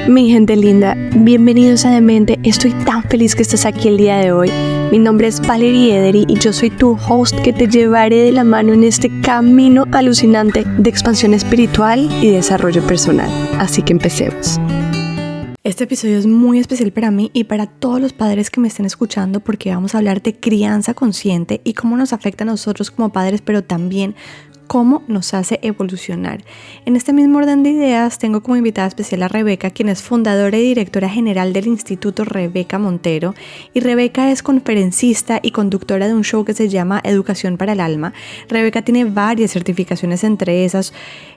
Mi gente linda, bienvenidos a Demente. Estoy tan feliz que estás aquí el día de hoy. Mi nombre es Valerie Ederi y yo soy tu host que te llevaré de la mano en este camino alucinante de expansión espiritual y desarrollo personal. Así que empecemos. Este episodio es muy especial para mí y para todos los padres que me estén escuchando porque vamos a hablar de crianza consciente y cómo nos afecta a nosotros como padres, pero también cómo nos hace evolucionar. En este mismo orden de ideas tengo como invitada especial a Rebeca, quien es fundadora y directora general del Instituto Rebeca Montero, y Rebeca es conferencista y conductora de un show que se llama Educación para el Alma. Rebeca tiene varias certificaciones, entre esas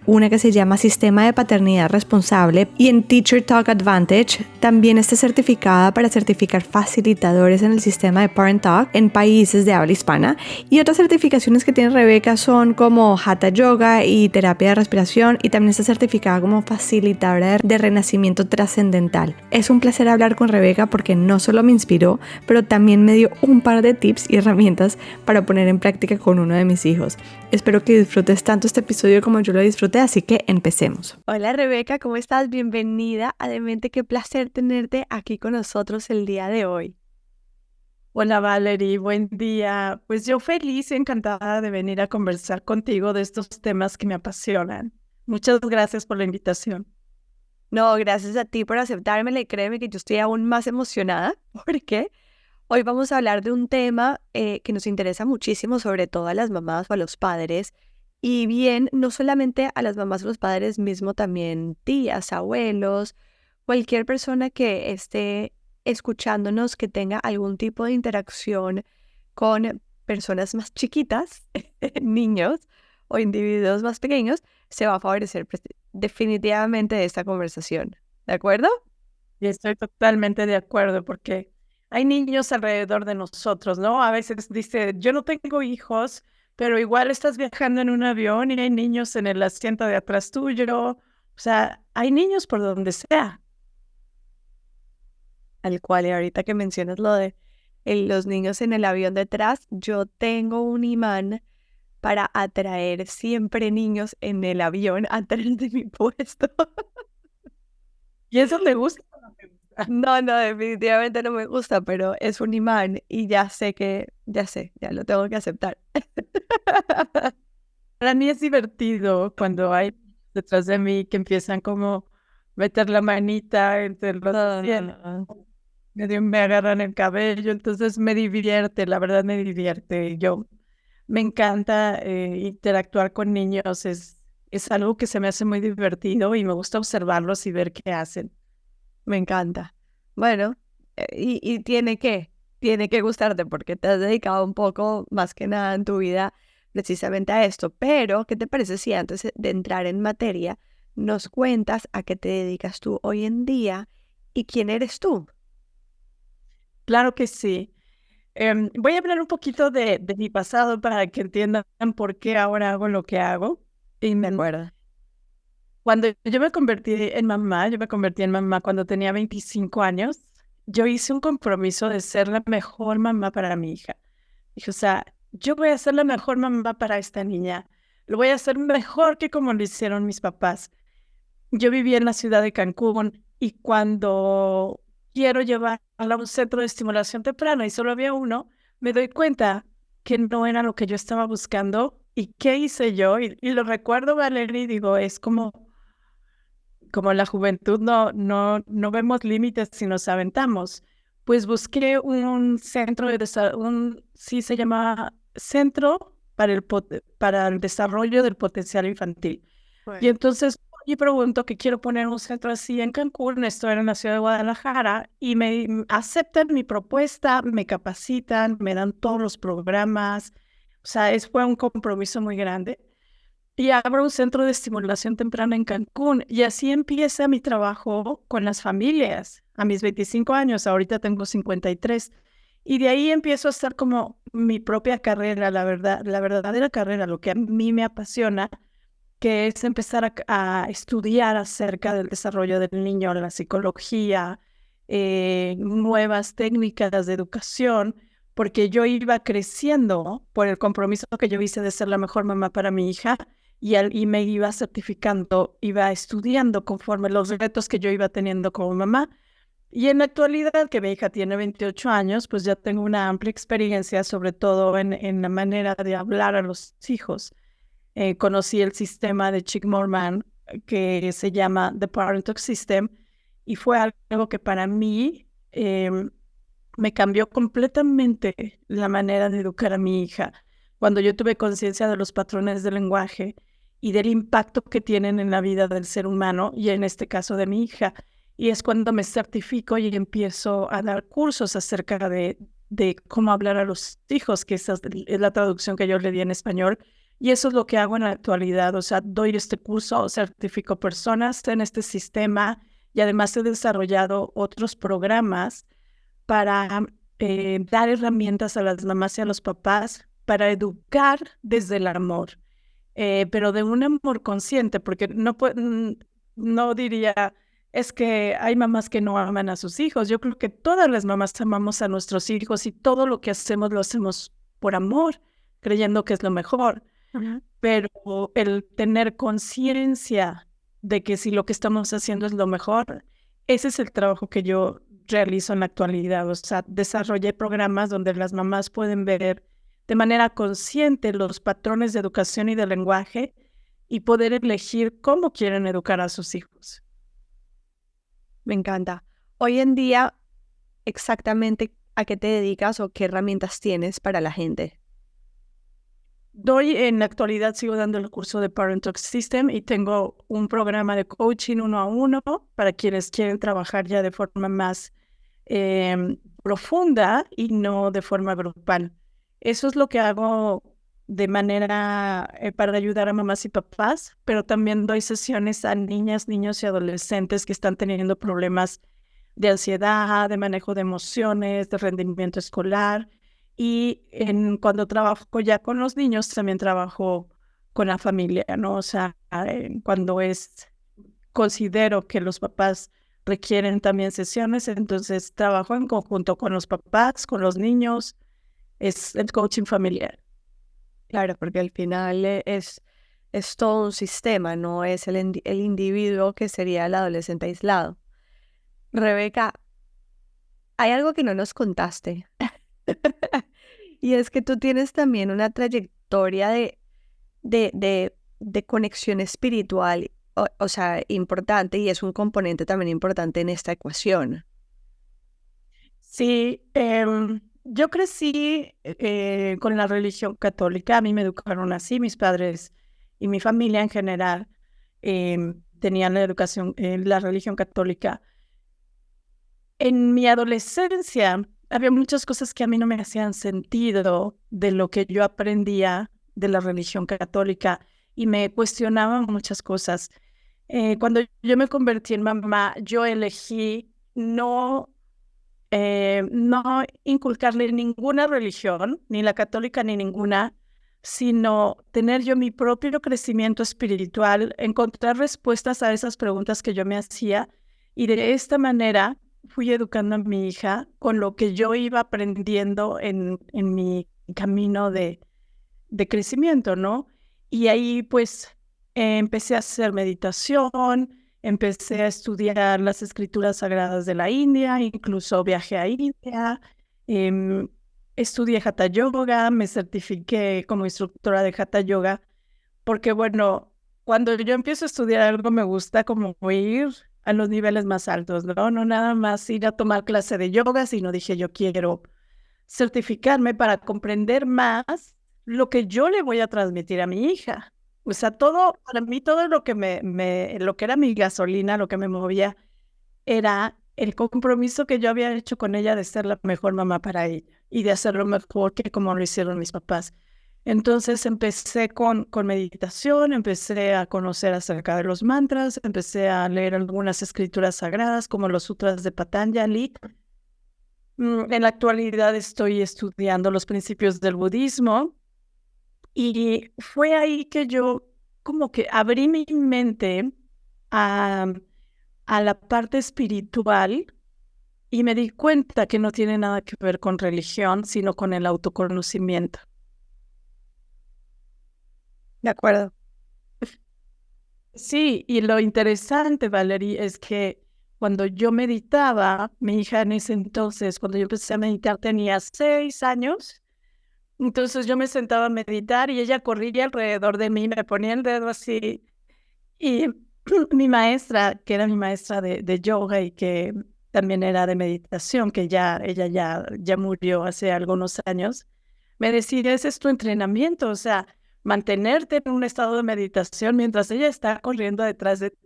una que se llama Sistema de Paternidad Responsable, y en Teacher Talk Advantage también está certificada para certificar facilitadores en el sistema de Parent Talk en países de habla hispana. Y otras certificaciones que tiene Rebeca son como Hatha Yoga y terapia de respiración, y también está certificada como facilitadora de renacimiento trascendental. Es un placer hablar con Rebeca porque no solo me inspiró, pero también me dio un par de tips y herramientas para poner en práctica con uno de mis hijos. Espero que disfrutes tanto este episodio como yo lo disfruté, así que empecemos. Hola Rebeca, ¿cómo estás? Bienvenida a Demente. Qué placer tenerte aquí con nosotros el día de hoy. Hola Valerie, buen día. Pues yo feliz y encantada de venir a conversar contigo de estos temas que me apasionan. Muchas gracias por la invitación. No, gracias a ti por aceptármela y créeme que yo estoy aún más emocionada porque hoy vamos a hablar de un tema que nos interesa muchísimo, sobre todo a las mamás o a los padres, y bien, no solamente a las mamás o los padres, mismo también tías, abuelos, cualquier persona que esté escuchándonos, que tenga algún tipo de interacción con personas más chiquitas, niños o individuos más pequeños, se va a favorecer definitivamente de esta conversación. ¿De acuerdo? Y estoy totalmente de acuerdo porque hay niños alrededor de nosotros, ¿no? A veces dice, yo no tengo hijos, pero igual estás viajando en un avión y hay niños en el asiento de atrás tuyo. O sea, hay niños por donde sea. Al cual, y ahorita que mencionas lo de los niños en el avión detrás, yo tengo un imán para atraer siempre niños en el avión atrás de mi puesto. ¿Y eso te gusta o no te gusta? No, definitivamente no me gusta, pero es un imán y ya ya lo tengo que aceptar. Para mí es divertido cuando hay detrás de mí que empiezan como meter la manita entre los asientos, medio me agarran el cabello, entonces me divierte, la verdad me divierte. Yo me encanta interactuar con niños, es algo que se me hace muy divertido y me gusta observarlos y ver qué hacen. Me encanta. Bueno, y tiene que gustarte porque te has dedicado un poco más que nada en tu vida precisamente a esto. Pero, ¿qué te parece si antes de entrar en materia nos cuentas a qué te dedicas tú hoy en día y quién eres tú? Claro que sí. Voy a hablar un poquito de mi pasado para que entiendan por qué ahora hago lo que hago. De acuerdo. Cuando yo me convertí en mamá cuando tenía 25 años. Yo hice un compromiso de ser la mejor mamá para mi hija. Dije, o sea, yo voy a ser la mejor mamá para esta niña. Lo voy a hacer mejor que como lo hicieron mis papás. Yo vivía en la ciudad de Cancún y cuando quiero llevarla a un centro de estimulación temprana y solo había uno, me doy cuenta que no era lo que yo estaba buscando. ¿Y qué hice yo? Y lo recuerdo, Valerie, y digo, es como en la juventud no vemos límites si nos aventamos. Pues busqué un centro de desarrollo, sí se llama Centro para el Desarrollo del Potencial Infantil. Y entonces yo pregunto que quiero poner un centro así en Cancún, estoy en la ciudad de Guadalajara, y me aceptan mi propuesta, me capacitan, me dan todos los programas. O sea, fue un compromiso muy grande. Y abro un centro de estimulación temprana en Cancún. Y así empieza mi trabajo con las familias. A mis 25 años, ahorita tengo 53. Y de ahí empiezo a hacer como mi propia carrera, la verdad, la verdadera carrera, lo que a mí me apasiona, que es empezar a estudiar acerca del desarrollo del niño, la psicología, nuevas técnicas de educación, porque yo iba creciendo por el compromiso que yo hice de ser la mejor mamá para mi hija. y me iba certificando, iba estudiando conforme los retos que yo iba teniendo como mamá. Y en la actualidad, que mi hija tiene 28 años, pues ya tengo una amplia experiencia, sobre todo en la manera de hablar a los hijos. Conocí el sistema de Chick Moorman, que se llama The Parent Talk System, y fue algo que para mí me cambió completamente la manera de educar a mi hija. Cuando yo tuve conciencia de los patrones del lenguaje y del impacto que tienen en la vida del ser humano, y en este caso de mi hija, y es cuando me certifico y empiezo a dar cursos acerca de cómo hablar a los hijos, que esa es la traducción que yo le di en español. Y eso es lo que hago en la actualidad. O sea, doy este curso, certifico personas en este sistema y además he desarrollado otros programas para dar herramientas a las mamás y a los papás para educar desde el amor, pero de un amor consciente, porque no diría, es que hay mamás que no aman a sus hijos. Yo creo que todas las mamás amamos a nuestros hijos y todo lo que hacemos lo hacemos por amor, creyendo que es lo mejor. Ajá. Pero el tener conciencia de que si lo que estamos haciendo es lo mejor, ese es el trabajo que yo realizo en la actualidad. O sea, desarrollé programas donde las mamás pueden ver de manera consciente los patrones de educación y de lenguaje y poder elegir cómo quieren educar a sus hijos. Me encanta. Hoy en día, exactamente a qué te dedicas o qué herramientas tienes para la gente. En la actualidad sigo dando el curso de Parent Talk System y tengo un programa de coaching 1-a-1 para quienes quieren trabajar ya de forma más profunda y no de forma grupal. Eso es lo que hago de manera para ayudar a mamás y papás, pero también doy sesiones a niñas, niños y adolescentes que están teniendo problemas de ansiedad, de manejo de emociones, de rendimiento escolar. Y cuando trabajo ya con los niños, también trabajo con la familia, ¿no? O sea, cuando considero que los papás requieren también sesiones, entonces trabajo en conjunto con los papás, con los niños, es el coaching familiar. Claro, porque al final es todo un sistema, no es el individuo que sería el adolescente aislado. Rebeca, hay algo que no nos contaste. Y es que tú tienes también una trayectoria de conexión espiritual, o sea, importante, y es un componente también importante en esta ecuación. Sí, yo crecí con la religión católica, a mí me educaron así, mis padres y mi familia en general tenían la educación, la religión católica. En mi adolescencia había muchas cosas que a mí no me hacían sentido de lo que yo aprendía de la religión católica y me cuestionaban muchas cosas. Cuando yo me convertí en mamá, yo elegí no inculcarle ninguna religión, ni la católica ni ninguna, sino tener yo mi propio crecimiento espiritual, encontrar respuestas a esas preguntas que yo me hacía y de esta manera fui educando a mi hija con lo que yo iba aprendiendo en mi camino de crecimiento, ¿no? Y ahí pues empecé a hacer meditación, empecé a estudiar las escrituras sagradas de la India, incluso viajé a India, em, estudié Hatha Yoga, me certifiqué como instructora de Hatha Yoga, porque bueno, cuando yo empiezo a estudiar algo me gusta como ir a los niveles más altos, ¿no? No nada más ir a tomar clase de yoga, sino dije yo quiero certificarme para comprender más lo que yo le voy a transmitir a mi hija. O sea, para mí todo lo que lo que era mi gasolina, lo que me movía, era el compromiso que yo había hecho con ella de ser la mejor mamá para ella y de hacerlo mejor que como lo hicieron mis papás. Entonces empecé con meditación, empecé a conocer acerca de los mantras, empecé a leer algunas escrituras sagradas como los sutras de Patanjali. En la actualidad estoy estudiando los principios del budismo y fue ahí que yo como que abrí mi mente a, a la parte espiritual y me di cuenta que no tiene nada que ver con religión, sino con el autoconocimiento. De acuerdo. Sí, y lo interesante, Valerie, es que cuando yo meditaba, mi hija en ese entonces, cuando yo empecé a meditar, tenía 6 años. Entonces yo me sentaba a meditar y ella corría alrededor de mí, me ponía el dedo así. Y mi maestra, que era mi maestra de yoga y que también era de meditación, que ella ya murió hace algunos años, me decía, ese es tu entrenamiento, o sea, mantenerte en un estado de meditación mientras ella está corriendo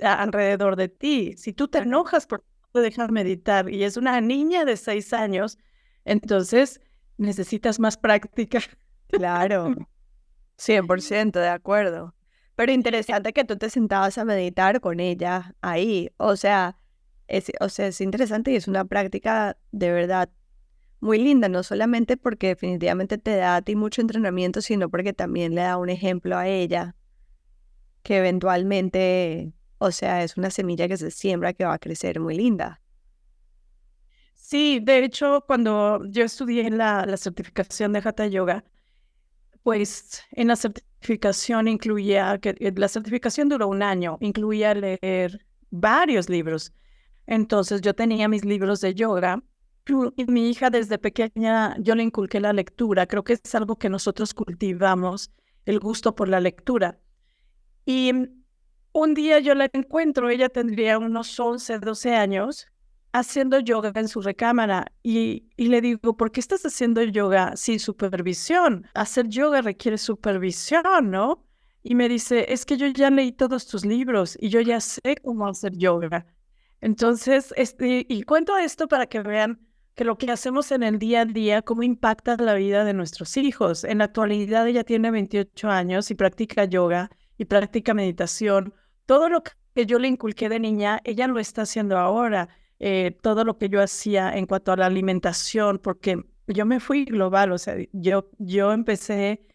alrededor de ti. Si tú te enojas porque no te dejas meditar y es una niña de 6 años, entonces necesitas más práctica. Claro, 100% de acuerdo. Pero interesante que tú te sentabas a meditar con ella ahí. O sea, es interesante y es una práctica de verdad muy linda, no solamente porque definitivamente te da a ti mucho entrenamiento, sino porque también le da un ejemplo a ella que eventualmente, o sea, es una semilla que se siembra que va a crecer muy linda. Sí, de hecho, cuando yo estudié la certificación de Hatha Yoga, pues en la certificación incluía, la certificación duró un año, incluía leer varios libros. Entonces yo tenía mis libros de yoga y mi hija desde pequeña yo le inculqué la lectura. Creo que es algo que nosotros cultivamos, el gusto por la lectura. Y un día yo la encuentro, ella tendría unos 11, 12 años, haciendo yoga en su recámara. Y le digo, ¿por qué estás haciendo yoga sin supervisión? Hacer yoga requiere supervisión, ¿no? Y me dice, es que yo ya leí todos tus libros y yo ya sé cómo hacer yoga. Entonces, y cuento esto para que vean que lo que hacemos en el día a día, cómo impacta la vida de nuestros hijos. En la actualidad ella tiene 28 años y practica yoga y practica meditación. Todo lo que yo le inculqué de niña, ella lo está haciendo ahora. Todo lo que yo hacía en cuanto a la alimentación, porque yo me fui global, o sea, yo empecé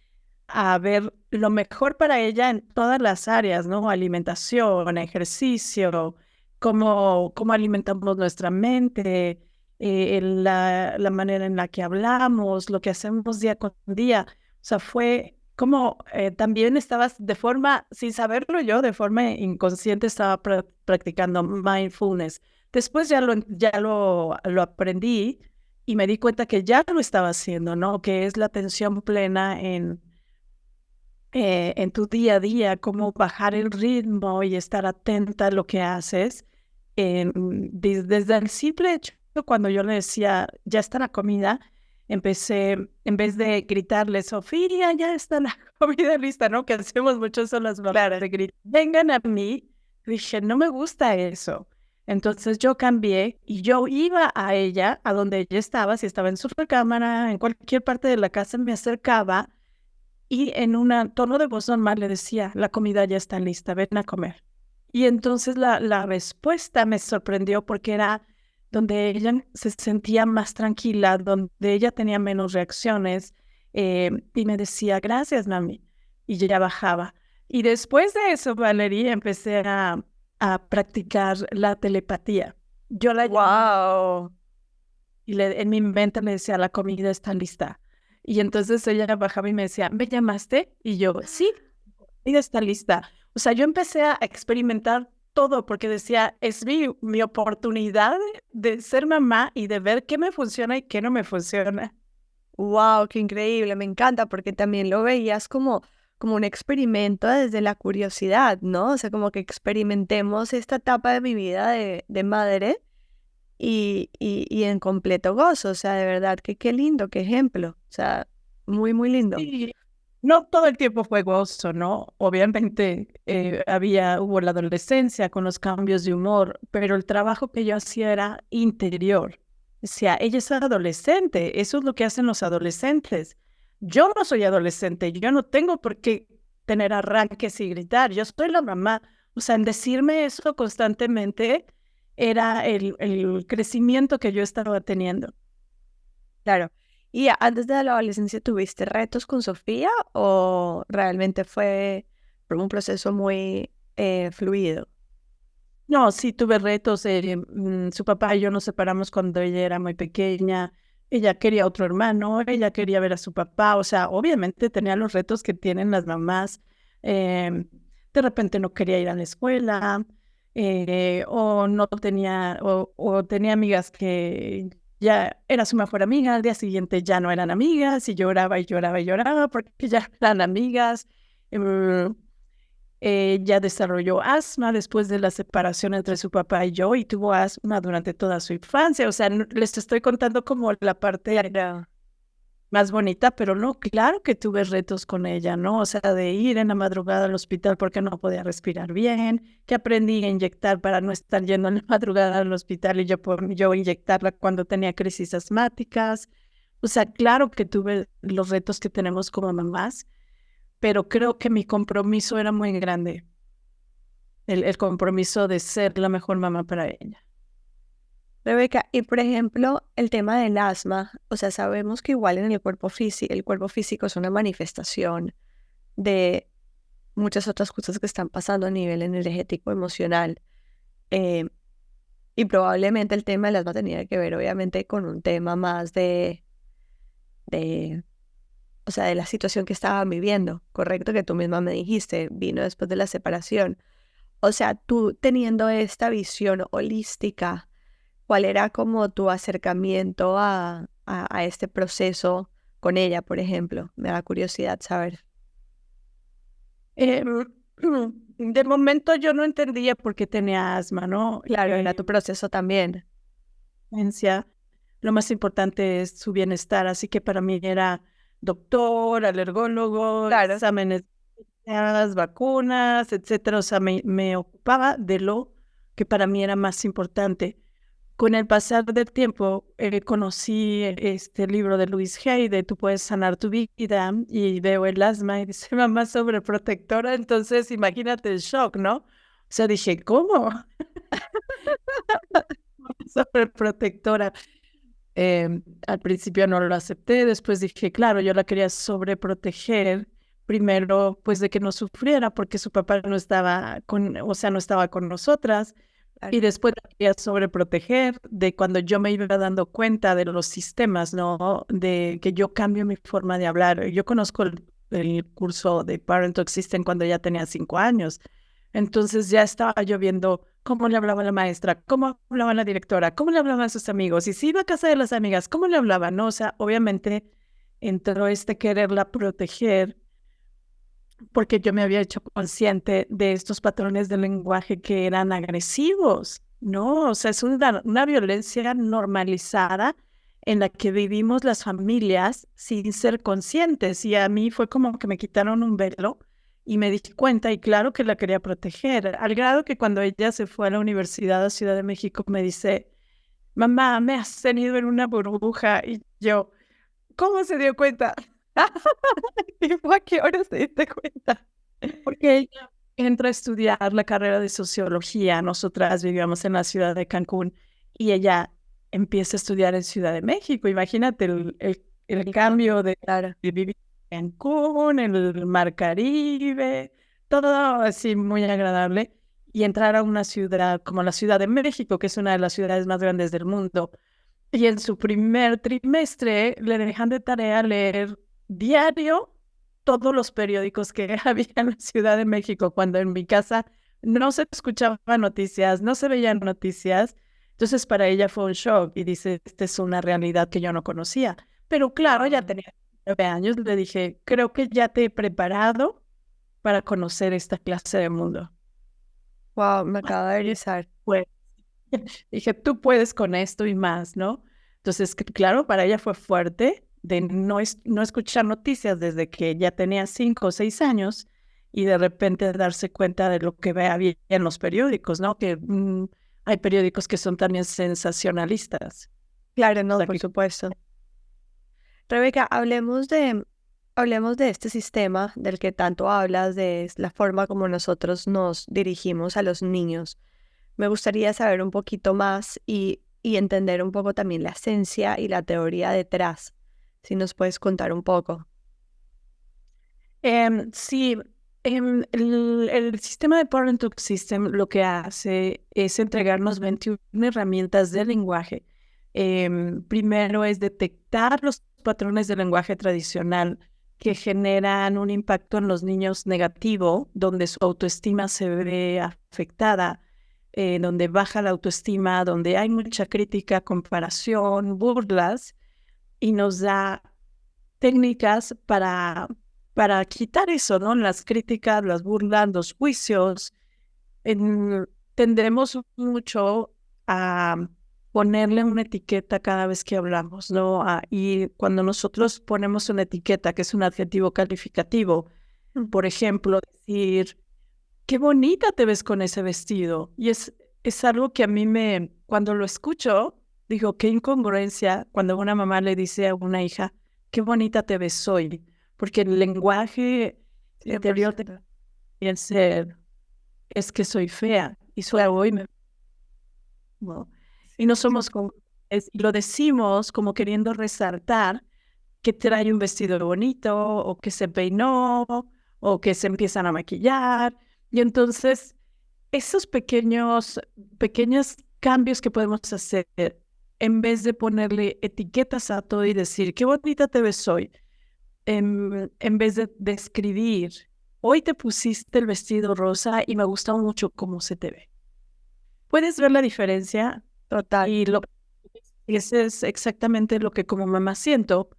a ver lo mejor para ella en todas las áreas, ¿no? Alimentación, ejercicio, cómo alimentamos nuestra mente, la manera en la que hablamos, lo que hacemos día con día. O sea, fue como también estabas de forma, sin saberlo yo, de forma inconsciente estaba practicando mindfulness. Después ya lo aprendí y me di cuenta que ya lo estaba haciendo, ¿no? Que es la atención plena en tu día a día, cómo bajar el ritmo y estar atenta a lo que haces. Desde el simple hecho, cuando yo le decía, ya está la comida, empecé, en vez de gritarle, Sofía, ya está la comida lista, ¿no? Que hacemos mucho son las mamás de gritar, vengan a mí. Dije, no me gusta eso. Entonces yo cambié y yo iba a ella, a donde ella estaba, si estaba en su recámara, en cualquier parte de la casa, me acercaba y en un tono de voz normal le decía, la comida ya está lista, ven a comer. Y entonces la respuesta me sorprendió porque era donde ella se sentía más tranquila, donde ella tenía menos reacciones y me decía, gracias, mami. Y yo ya bajaba. Y después de eso, Valeria, empecé a practicar la telepatía. Yo la ¡Wow! y en mi mente le decía, la comida está lista. Y entonces ella bajaba y me decía, ¿me llamaste? Y yo, sí, la comida está lista. O sea, yo empecé a experimentar todo porque decía, es mi oportunidad de ser mamá y de ver qué me funciona y qué no me funciona. ¡Wow! ¡Qué increíble! Me encanta porque también lo veías como un experimento desde la curiosidad, ¿no? O sea, como que experimentemos esta etapa de mi vida de madre y en completo gozo. O sea, de verdad que qué lindo, qué ejemplo. O sea, muy, muy lindo. Sí, no todo el tiempo fue gozo, ¿no? Obviamente hubo la adolescencia con los cambios de humor, pero el trabajo que yo hacía era interior. O sea, ella es adolescente, eso es lo que hacen los adolescentes. Yo no soy adolescente, yo no tengo por qué tener arranques y gritar, yo soy la mamá. O sea, en decirme eso constantemente era el crecimiento que yo estaba teniendo. Claro. ¿Y antes de la adolescencia tuviste retos con Sofía o realmente fue un proceso muy fluido? No, sí tuve retos. Su papá y yo nos separamos cuando ella era muy pequeña. Ella quería otro hermano, ella quería ver a su papá. O sea, obviamente tenía los retos que tienen las mamás. de repente no quería ir a la escuela, o no tenía, o tenía amigas que ya era su mejor amiga, al día siguiente ya no eran amigas y lloraba y lloraba y lloraba porque ya no eran amigas. em, Ella desarrolló asma después de la separación entre su papá y yo y tuvo asma durante toda su infancia. O sea, les estoy contando como la parte más bonita, pero no, claro que tuve retos con ella, ¿no? O sea, de ir en la madrugada al hospital porque no podía respirar bien, que aprendí a inyectar para no estar yendo en la madrugada al hospital y yo inyectarla cuando tenía crisis asmáticas. O sea, claro que tuve los retos que tenemos como mamás, pero creo que mi compromiso era muy grande, el compromiso de ser la mejor mamá para ella. Rebeca, y por ejemplo, el tema del asma, o sea, sabemos que igual en el cuerpo físico es una manifestación de muchas otras cosas que están pasando a nivel energético, emocional, eh, y probablemente el tema del asma tenía que ver obviamente con un tema más de, o sea, de la situación que estaban viviendo, correcto, que tú misma me dijiste, vino después de la separación. O sea, tú teniendo esta visión holística, ¿cuál era como tu acercamiento a este proceso con ella, por ejemplo? Me da curiosidad saber. Eh, de momento yo no entendía por qué tenía asma, ¿no? Claro, era tu proceso también. Ciencia, lo más importante es su bienestar, así que para mí era doctor, alergólogo, Claro. exámenes, las vacunas, etcétera. O sea, me ocupaba de lo que para mí era más importante. Con el pasar del tiempo, conocí este libro de Louise Hay, de Tú puedes sanar tu vida, y veo el asma y dice mamá sobreprotectora, entonces imagínate el shock, ¿no? O sea, dije, ¿cómo? Sobreprotectora. Al principio no lo acepté, después dije, claro, yo la quería sobreproteger, primero pues de que no sufriera porque su papá no estaba con, o sea, no estaba con nosotras, y Claro. después la quería sobreproteger de cuando yo me iba dando cuenta de los sistemas, ¿no? De que yo cambio mi forma de hablar. Yo conozco el curso de Parent Talk System cuando ya tenía 5 años. Entonces ya estaba yo viendo cómo le hablaba la maestra, cómo hablaba la directora, cómo le hablaban sus amigos, y si iba a casa de las amigas, cómo le hablaban, ¿no? O sea, obviamente entró este quererla proteger porque yo me había hecho consciente de estos patrones de lenguaje que eran agresivos, ¿no? O sea, es una violencia normalizada en la que vivimos las familias sin ser conscientes. Y a mí fue como que me quitaron un velo y me di cuenta, y claro que la quería proteger, al grado que cuando ella se fue a la universidad a Ciudad de México me dice, mamá, me has tenido en una burbuja. Y yo, ¿cómo se dio cuenta? ¿Y fue a qué hora se diste cuenta? Porque ella entra a estudiar la carrera de sociología. Nosotras vivíamos en la ciudad de Cancún y ella empieza a estudiar en Ciudad de México. Imagínate el cambio Claro. de vivir en Cancún, en el Mar Caribe, todo así muy agradable. Y entrar a una ciudad como la Ciudad de México, que es una de las ciudades más grandes del mundo. Y en su primer trimestre le dejan de tarea leer diario todos los periódicos que había en la Ciudad de México, cuando en mi casa no se escuchaban noticias, no se veían noticias. Entonces para ella fue un shock y dice, esta es una realidad que yo no conocía. Pero claro, ya tenía 9 años, le dije, creo que ya te he preparado para conocer esta clase de mundo. Wow, me acaba de erizar. Pues dije, tú puedes con esto y más, ¿no? Entonces, claro, para ella fue fuerte de no escuchar noticias desde que ya tenía 5 o 6 años y de repente darse cuenta de lo que había en los periódicos, ¿no? Que hay periódicos que son también sensacionalistas. Claro, O no, sea, por que supuesto. Rebeca, hablemos de este sistema del que tanto hablas, de la forma como nosotros nos dirigimos a los niños. Me gustaría saber un poquito más y entender un poco también la esencia y la teoría detrás. Si nos puedes contar un poco. Sí, el sistema de Parent Talk System lo que hace es entregarnos 21 herramientas de lenguaje. Primero es detectar los patrones de lenguaje tradicional que generan un impacto en los niños negativo, donde su autoestima se ve afectada, donde baja la autoestima, donde hay mucha crítica, comparación, burlas, y nos da técnicas para quitar eso, ¿no? Las críticas, las burlas, los juicios. Tendremos mucho a ponerle una etiqueta cada vez que hablamos, ¿no? Y cuando nosotros ponemos una etiqueta, que es un adjetivo calificativo, por ejemplo, decir, qué bonita te ves con ese vestido. Y es algo que a mí cuando lo escucho, digo, qué incongruencia cuando una mamá le dice a una hija, qué bonita te ves hoy. Porque el lenguaje interior de ser es que soy fea y soy hoy, ¿no? Y no somos y lo decimos como queriendo resaltar que trae un vestido bonito o que se peinó o que se empiezan a maquillar. Y entonces esos pequeños cambios que podemos hacer en vez de ponerle etiquetas a todo y decir, qué bonita te ves hoy, en vez de describir, hoy te pusiste el vestido rosa y me gusta mucho cómo se te ve. ¿Puedes ver la diferencia? Total. Y ese es exactamente lo que como mamá siento,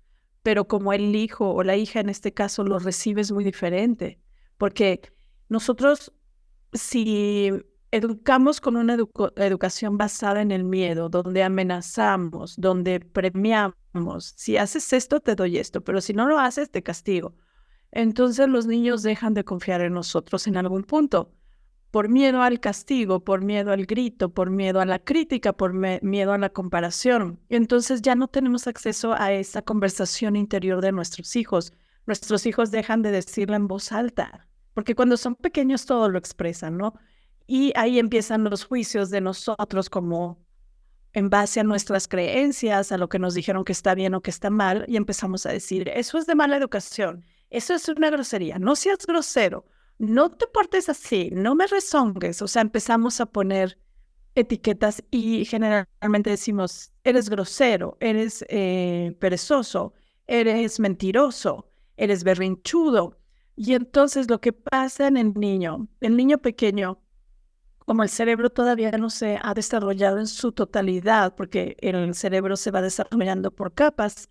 pero como el hijo o la hija en este caso lo recibes muy diferente, porque nosotros si educamos con una educación basada en el miedo, donde amenazamos, donde premiamos, si haces esto te doy esto, pero si no lo haces te castigo. Entonces los niños dejan de confiar en nosotros en algún punto por miedo al castigo, por miedo al grito, por miedo a la crítica, por miedo a la comparación. Entonces ya no tenemos acceso a esa conversación interior de nuestros hijos. Nuestros hijos dejan de decirla en voz alta, porque cuando son pequeños todo lo expresan, ¿no? Y ahí empiezan los juicios de nosotros como en base a nuestras creencias, a lo que nos dijeron que está bien o que está mal, y empezamos a decir, eso es de mala educación, eso es una grosería, no seas grosero, no te portes así, no me rezongues. O sea, empezamos a poner etiquetas y generalmente decimos, eres grosero, eres perezoso, eres mentiroso, eres berrinchudo. Y entonces lo que pasa en el niño pequeño, como el cerebro todavía no se ha desarrollado en su totalidad, porque el cerebro se va desarrollando por capas,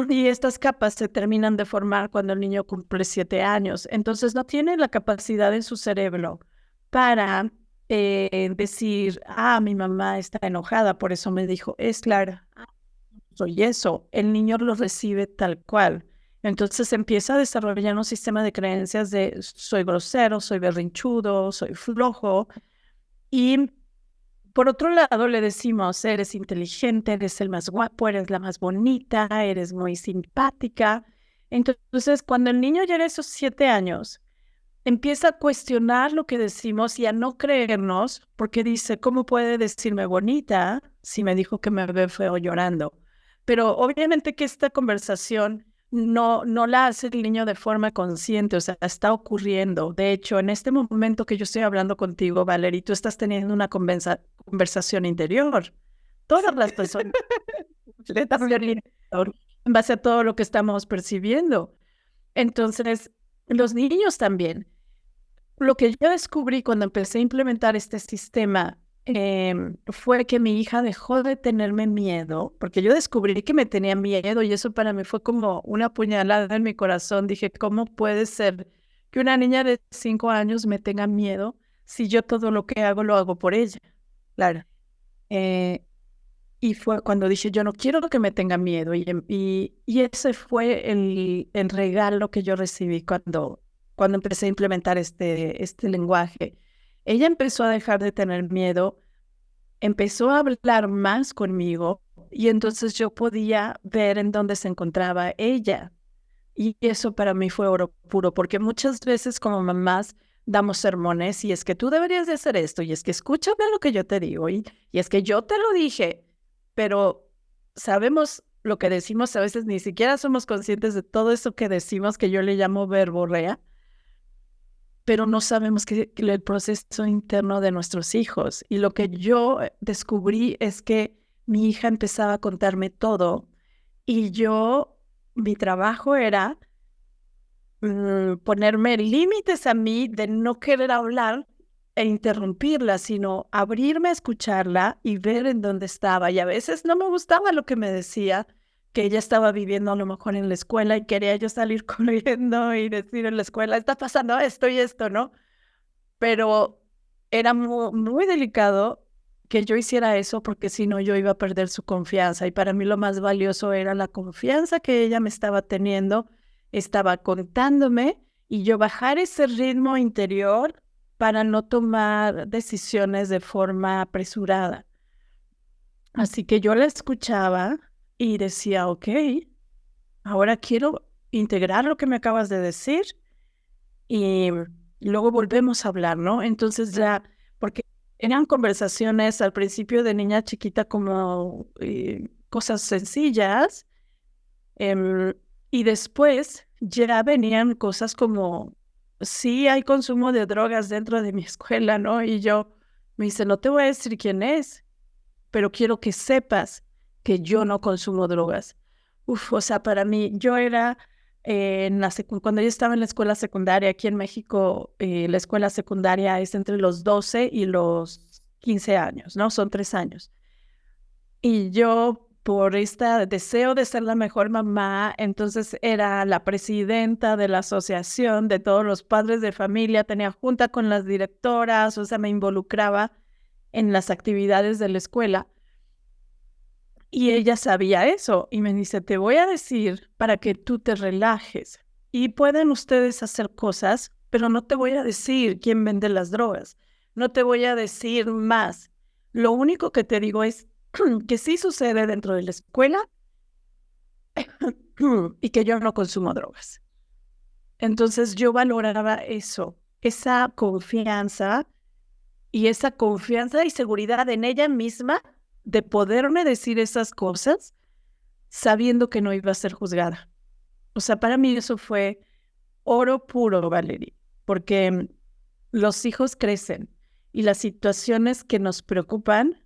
y estas capas se terminan de formar cuando el niño cumple 7 años. Entonces no tiene la capacidad en su cerebro para decir, mi mamá está enojada, por eso me dijo, es claro, soy eso. El niño lo recibe tal cual. Entonces empieza a desarrollar un sistema de creencias de soy grosero, soy berrinchudo, soy flojo. Y por otro lado, le decimos, eres inteligente, eres el más guapo, eres la más bonita, eres muy simpática. Entonces, cuando el niño llega a esos 7 años, empieza a cuestionar lo que decimos y a no creernos, porque dice, ¿cómo puede decirme bonita si me dijo que me ve feo llorando? Pero obviamente que esta conversación no la hace el niño de forma consciente, o sea, está ocurriendo. De hecho, en este momento que yo estoy hablando contigo, Valerie, tú estás teniendo una conversación interior. Todas las personas en base a todo lo que estamos percibiendo. Entonces, los niños también. Lo que yo descubrí cuando empecé a implementar este sistema fue que mi hija dejó de tenerme miedo, porque yo descubrí que me tenía miedo y eso para mí fue como una puñalada en mi corazón. Dije, ¿cómo puede ser que una niña de 5 años me tenga miedo si yo todo lo que hago lo hago por ella? Claro. Y fue cuando dije, yo no quiero que me tenga miedo. Y ese fue el regalo que yo recibí cuando empecé a implementar este lenguaje. Ella empezó a dejar de tener miedo, empezó a hablar más conmigo y entonces yo podía ver en dónde se encontraba ella. Y eso para mí fue oro puro, porque muchas veces como mamás damos sermones y es que tú deberías de hacer esto y es que escúchame lo que yo te digo y es que yo te lo dije, pero sabemos lo que decimos, a veces ni siquiera somos conscientes de todo eso que decimos, que yo le llamo verborrea, pero no sabemos el proceso interno de nuestros hijos. Y lo que yo descubrí es que mi hija empezaba a contarme todo y mi trabajo era ponerme límites a mí de no querer hablar e interrumpirla, sino abrirme a escucharla y ver en dónde estaba. Y a veces no me gustaba lo que me decía, que ella estaba viviendo a lo mejor en la escuela y quería yo salir corriendo y decir en la escuela, está pasando esto y esto, ¿no? Pero era muy delicado que yo hiciera eso porque si no yo iba a perder su confianza. Y para mí lo más valioso era la confianza que ella me estaba teniendo, estaba contándome y yo bajar ese ritmo interior para no tomar decisiones de forma apresurada. Así que yo la escuchaba y decía, ok, ahora quiero integrar lo que me acabas de decir y luego volvemos a hablar, ¿no? Entonces ya, porque eran conversaciones al principio de niña chiquita como cosas sencillas, y después ya venían cosas como, sí hay consumo de drogas dentro de mi escuela, ¿no? Y yo me dice, no te voy a decir quién es, pero quiero que sepas que yo no consumo drogas. Uf, o sea, para mí, yo era, cuando yo estaba en la escuela secundaria, aquí en México, la escuela secundaria es entre los 12 y los 15 años, ¿no? Son 3 años. Y yo, por este deseo de ser la mejor mamá, entonces era la presidenta de la asociación de todos los padres de familia, tenía junta con las directoras, o sea, me involucraba en las actividades de la escuela. Y ella sabía eso y me dice, te voy a decir para que tú te relajes y pueden ustedes hacer cosas, pero no te voy a decir quién vende las drogas, no te voy a decir más. Lo único que te digo es que sí sucede dentro de la escuela y que yo no consumo drogas. Entonces yo valoraba eso, esa confianza y seguridad en ella misma de poderme decir esas cosas sabiendo que no iba a ser juzgada. O sea, para mí eso fue oro puro, Valerie, porque los hijos crecen y las situaciones que nos preocupan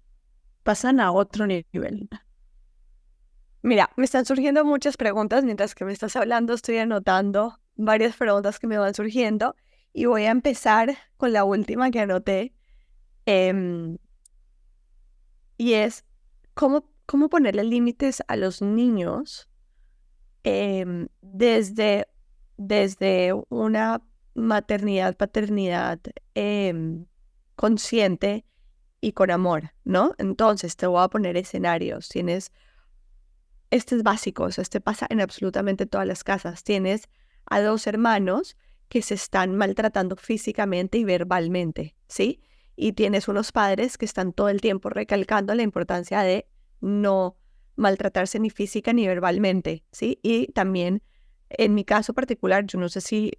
pasan a otro nivel. Mira, me están surgiendo muchas preguntas mientras que me estás hablando, estoy anotando varias preguntas que me van surgiendo y voy a empezar con la última que anoté, y es cómo ponerle límites a los niños desde una maternidad, paternidad consciente y con amor, ¿no? Entonces te voy a poner escenarios. Este es básico, o sea, este pasa en absolutamente todas las casas. Tienes a 2 hermanos que se están maltratando físicamente y verbalmente, ¿sí? Y tienes unos padres que están todo el tiempo recalcando la importancia de no maltratarse ni física ni verbalmente, ¿sí? Y también, en mi caso particular, yo no sé si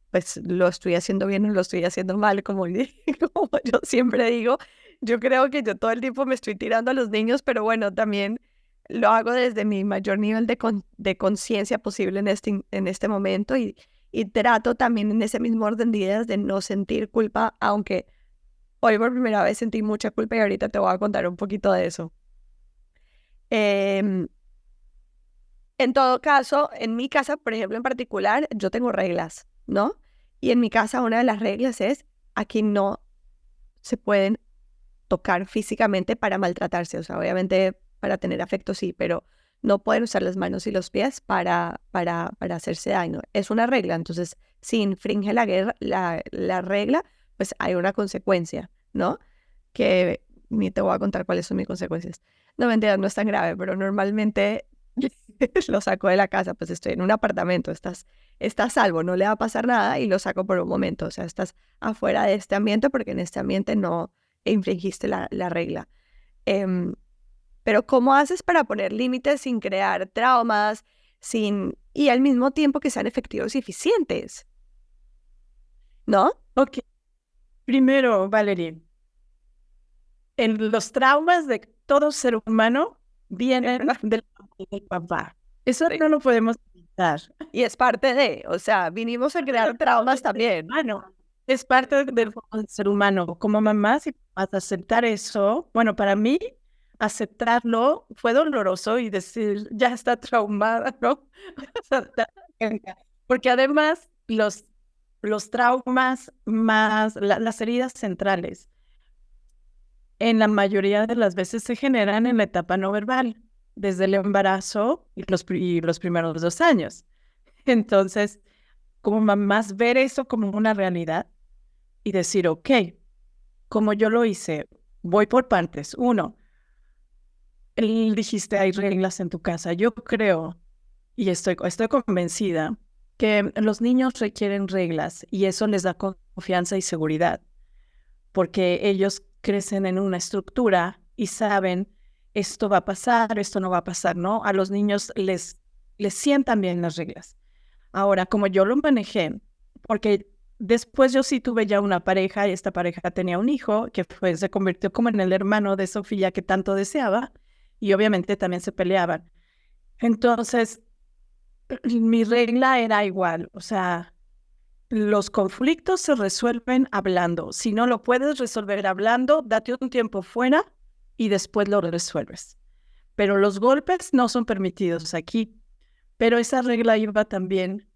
pues lo estoy haciendo bien o lo estoy haciendo mal, como, como yo siempre digo. Yo creo que yo todo el tiempo me estoy tirando a los niños, pero bueno, también lo hago desde mi mayor nivel de conciencia posible en este momento y trato también en ese mismo orden de ideas de no sentir culpa, aunque hoy por primera vez sentí mucha culpa y ahorita te voy a contar un poquito de eso. En todo caso, en mi casa, por ejemplo, en particular, yo tengo reglas, ¿no? Y en mi casa una de las reglas es, aquí no se pueden tocar físicamente para maltratarse, o sea, obviamente para tener afecto sí, pero no pueden usar las manos y los pies para hacerse daño. Es una regla, entonces si infringe la regla, pues hay una consecuencia, ¿no? Que ni te voy a contar cuáles son mis consecuencias. No, mentira, no es tan grave, pero normalmente lo saco de la casa, pues estoy en un apartamento, estás a salvo, no le va a pasar nada y lo saco por un momento, o sea, estás afuera de este ambiente porque en este ambiente no infringiste la regla. Pero ¿cómo haces para poner límites sin crear traumas, y al mismo tiempo que sean efectivos y eficientes? ¿No? Ok, primero, Valerie, los traumas de todo ser humano vienen del papá. Eso no lo podemos evitar. Y es parte o sea, vinimos a crear traumas también. Bueno, es parte del ser humano. Como mamá, si vas a aceptar eso, bueno, para mí, aceptarlo fue doloroso y decir, ya está traumada, ¿no? Porque además los, los traumas más, las heridas centrales, en la mayoría de las veces se generan en la etapa no verbal, desde el embarazo y los primeros 2 años. Entonces, como mamás, ver eso como una realidad y decir, ok, como yo lo hice, voy por partes. Uno, dijiste, hay reglas en tu casa. Yo creo y estoy convencida que los niños requieren reglas y eso les da confianza y seguridad, porque ellos crecen en una estructura y saben esto va a pasar, esto no va a pasar, ¿no? A los niños les sientan bien las reglas. Ahora, como yo lo manejé, porque después yo sí tuve ya una pareja y esta pareja tenía un hijo que se convirtió como en el hermano de Sofía que tanto deseaba y obviamente también se peleaban. Entonces, mi regla era igual, o sea, los conflictos se resuelven hablando. Si no lo puedes resolver hablando, date un tiempo fuera y después lo resuelves. Pero los golpes no son permitidos aquí. Pero esa regla iba también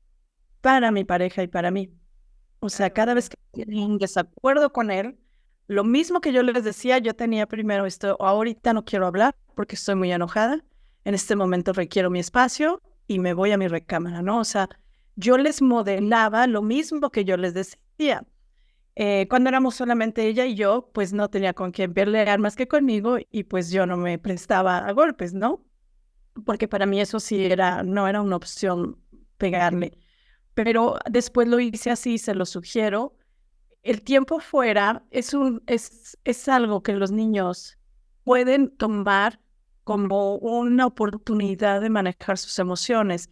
para mi pareja y para mí. O sea, cada vez que tenía un desacuerdo con él, lo mismo que yo les decía, yo tenía primero esto, ahorita no quiero hablar porque estoy muy enojada, en este momento requiero mi espacio y me voy a mi recámara, ¿no? O sea, yo les modelaba lo mismo que yo les decía. Cuando éramos solamente ella y yo, pues no tenía con quién pelear más que conmigo y pues yo no me prestaba a golpes, ¿no? Porque para mí eso sí no era una opción pegarle. Pero después lo hice así, se lo sugiero. El tiempo fuera es algo que los niños pueden tomar como una oportunidad de manejar sus emociones.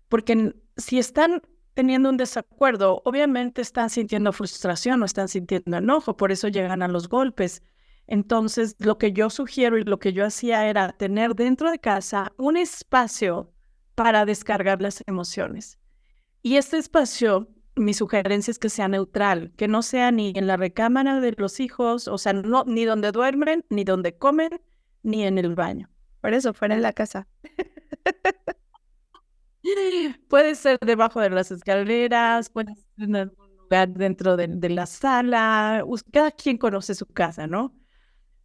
Porque si están teniendo un desacuerdo, obviamente están sintiendo frustración o están sintiendo enojo, por eso llegan a los golpes. Entonces, lo que yo sugiero y lo que yo hacía era tener dentro de casa un espacio para descargar las emociones. Y este espacio, mi sugerencia es que sea neutral, que no sea ni en la recámara de los hijos, o sea, no, ni donde duermen, ni donde comen, ni en el baño. Por eso, fuera en la casa. Puede ser debajo de las escaleras, puede ser en algún lugar dentro de la sala, cada quien conoce su casa, ¿no?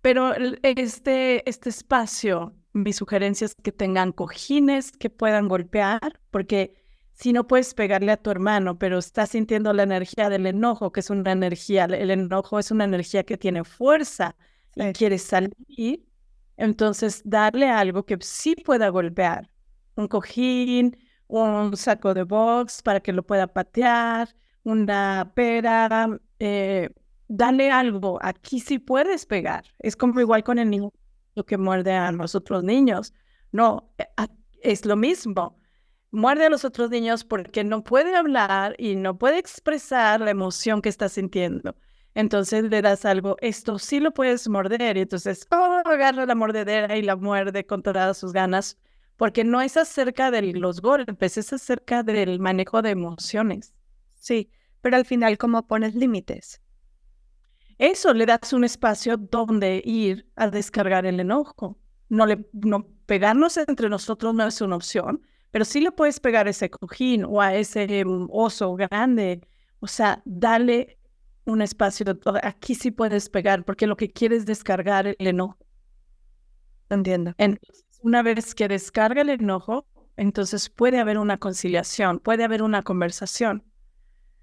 Pero este espacio, mi sugerencia es que tengan cojines que puedan golpear, porque si no puedes pegarle a tu hermano, pero estás sintiendo la energía del enojo, que es una energía, el enojo es una energía que tiene fuerza y quiere salir, entonces darle algo que sí pueda golpear, un cojín, un saco de box para que lo pueda patear, una pera, dale algo, aquí sí puedes pegar. Es como igual con el niño que muerde a los otros niños. No, es lo mismo. Muerde a los otros niños porque no puede hablar y no puede expresar la emoción que está sintiendo. Entonces le das algo, esto sí lo puedes morder. Y entonces, agarra la mordedera y la muerde con todas sus ganas, porque no es acerca de los golpes, es acerca del manejo de emociones. Sí, pero al final, ¿cómo pones límites? Eso, le das un espacio donde ir a descargar el enojo. No pegarnos entre nosotros no es una opción, pero sí le puedes pegar a ese cojín o a ese oso grande. O sea, dale un espacio. Aquí sí puedes pegar porque lo que quieres es descargar el enojo. Entiendo. Entonces, una vez que descarga el enojo, entonces puede haber una conciliación, puede haber una conversación.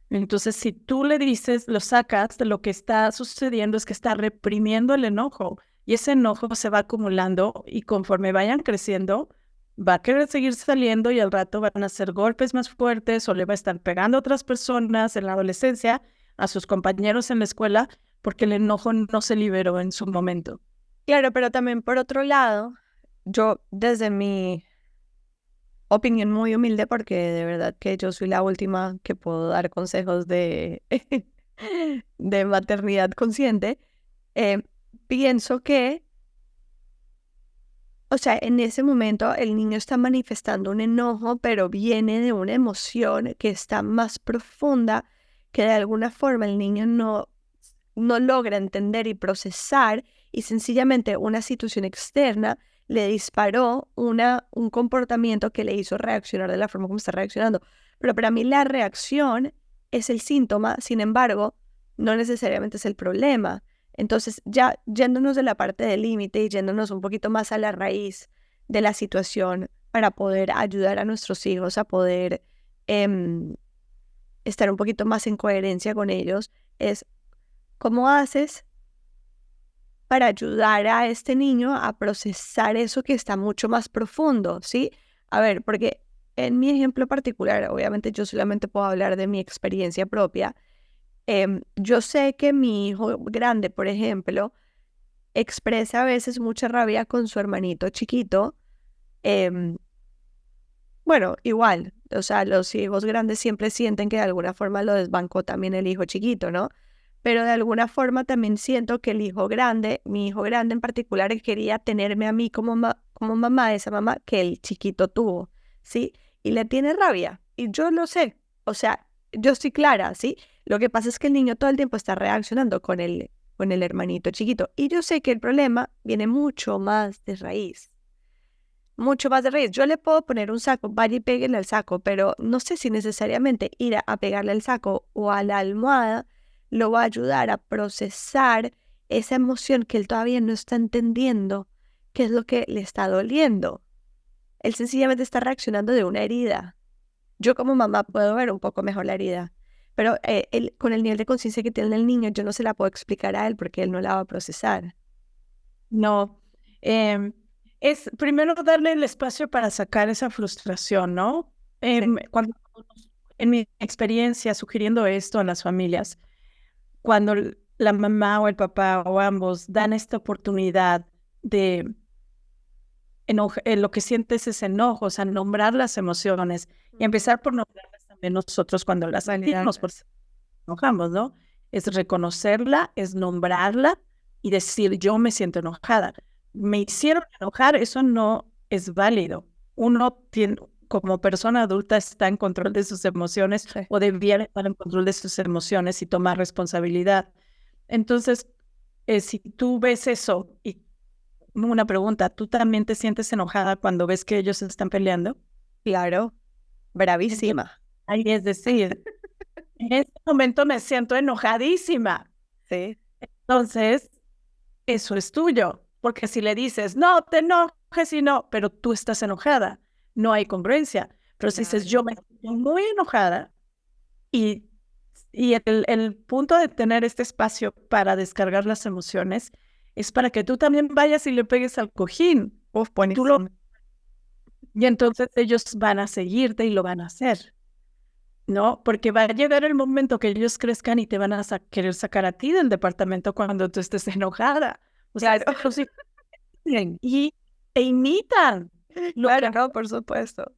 Entonces, si tú le dices, lo sacas, lo que está sucediendo es que está reprimiendo el enojo y ese enojo se va acumulando y conforme vayan creciendo, va a querer seguir saliendo y al rato van a hacer golpes más fuertes o le va a estar pegando a otras personas en la adolescencia, a sus compañeros en la escuela, porque el enojo no se liberó en su momento. Claro, pero también por otro lado, yo desde mi opinión muy humilde, porque de verdad que yo soy la última que puedo dar consejos de, de maternidad consciente, eh, pienso que, o sea, en ese momento el niño está manifestando un enojo, pero viene de una emoción que está más profunda, que de alguna forma el niño no logra entender y procesar, y sencillamente una situación externa le disparó un comportamiento que le hizo reaccionar de la forma como está reaccionando. Pero para mí la reacción es el síntoma, sin embargo, no necesariamente es el problema. Entonces, ya yéndonos de la parte del límite y yéndonos un poquito más a la raíz de la situación para poder ayudar a nuestros hijos a poder estar un poquito más en coherencia con ellos, es cómo haces para ayudar a este niño a procesar eso que está mucho más profundo, ¿sí? A ver, porque en mi ejemplo particular, obviamente yo solamente puedo hablar de mi experiencia propia. Yo sé que mi hijo grande, por ejemplo, expresa a veces mucha rabia con su hermanito chiquito. em, bueno, igual, o sea, los hijos grandes siempre sienten que de alguna forma lo desbancó también el hijo chiquito, ¿no? Pero de alguna forma también siento que el hijo grande, mi hijo grande en particular, quería tenerme a mí como mamá, esa mamá que el chiquito tuvo, ¿sí? Y le tiene rabia, y yo lo sé, o sea, yo estoy clara, ¿sí? Lo que pasa es que el niño todo el tiempo está reaccionando con el hermanito chiquito, y yo sé que el problema viene mucho más de raíz. Mucho más de raíz. Yo le puedo poner un saco, vaya y péguele al saco, pero no sé si necesariamente ir a pegarle al saco o a la almohada lo va a ayudar a procesar esa emoción que él todavía no está entendiendo, qué es lo que le está doliendo. Él sencillamente está reaccionando de una herida. Yo como mamá puedo ver un poco mejor la herida, pero con el nivel de conciencia que tiene el niño, yo no se la puedo explicar a él porque él no la va a procesar. No, em, es primero darle el espacio para sacar esa frustración, ¿no? Sí. Cuando, en mi experiencia, sugiriendo esto a las familias, cuando la mamá o el papá o ambos dan esta oportunidad de lo que sientes es enojo, o sea, nombrar las emociones y empezar por nombrarlas también nosotros cuando las sentimos, porque enojamos, ¿no? Es reconocerla, es nombrarla y decir, yo me siento enojada. Me hicieron enojar, eso no es válido. Uno tiene, como persona adulta está en control de sus emociones Sí. o debiera estar en control de sus emociones y tomar responsabilidad. Entonces, si tú ves eso y una pregunta, ¿tú también te sientes enojada cuando ves que ellos están peleando? Claro, bravísima. Ahí es decir, en este momento me siento enojadísima. Sí. Entonces, eso es tuyo. Porque si le dices, no te enojes y no, pero tú estás enojada, no hay congruencia. Pero si dices, yo me siento muy enojada y, y el punto de tener este espacio para descargar las emociones es para que tú también vayas y le pegues al cojín. Uf, Tú lo, buenísimo. y entonces ellos van a seguirte y lo van a hacer. ¿No? Porque va a llegar el momento que ellos crezcan y te van a querer sacar a ti del departamento cuando tú estés enojada. O sea, Claro. los hijos siguen e imitan. Claro, no, por supuesto.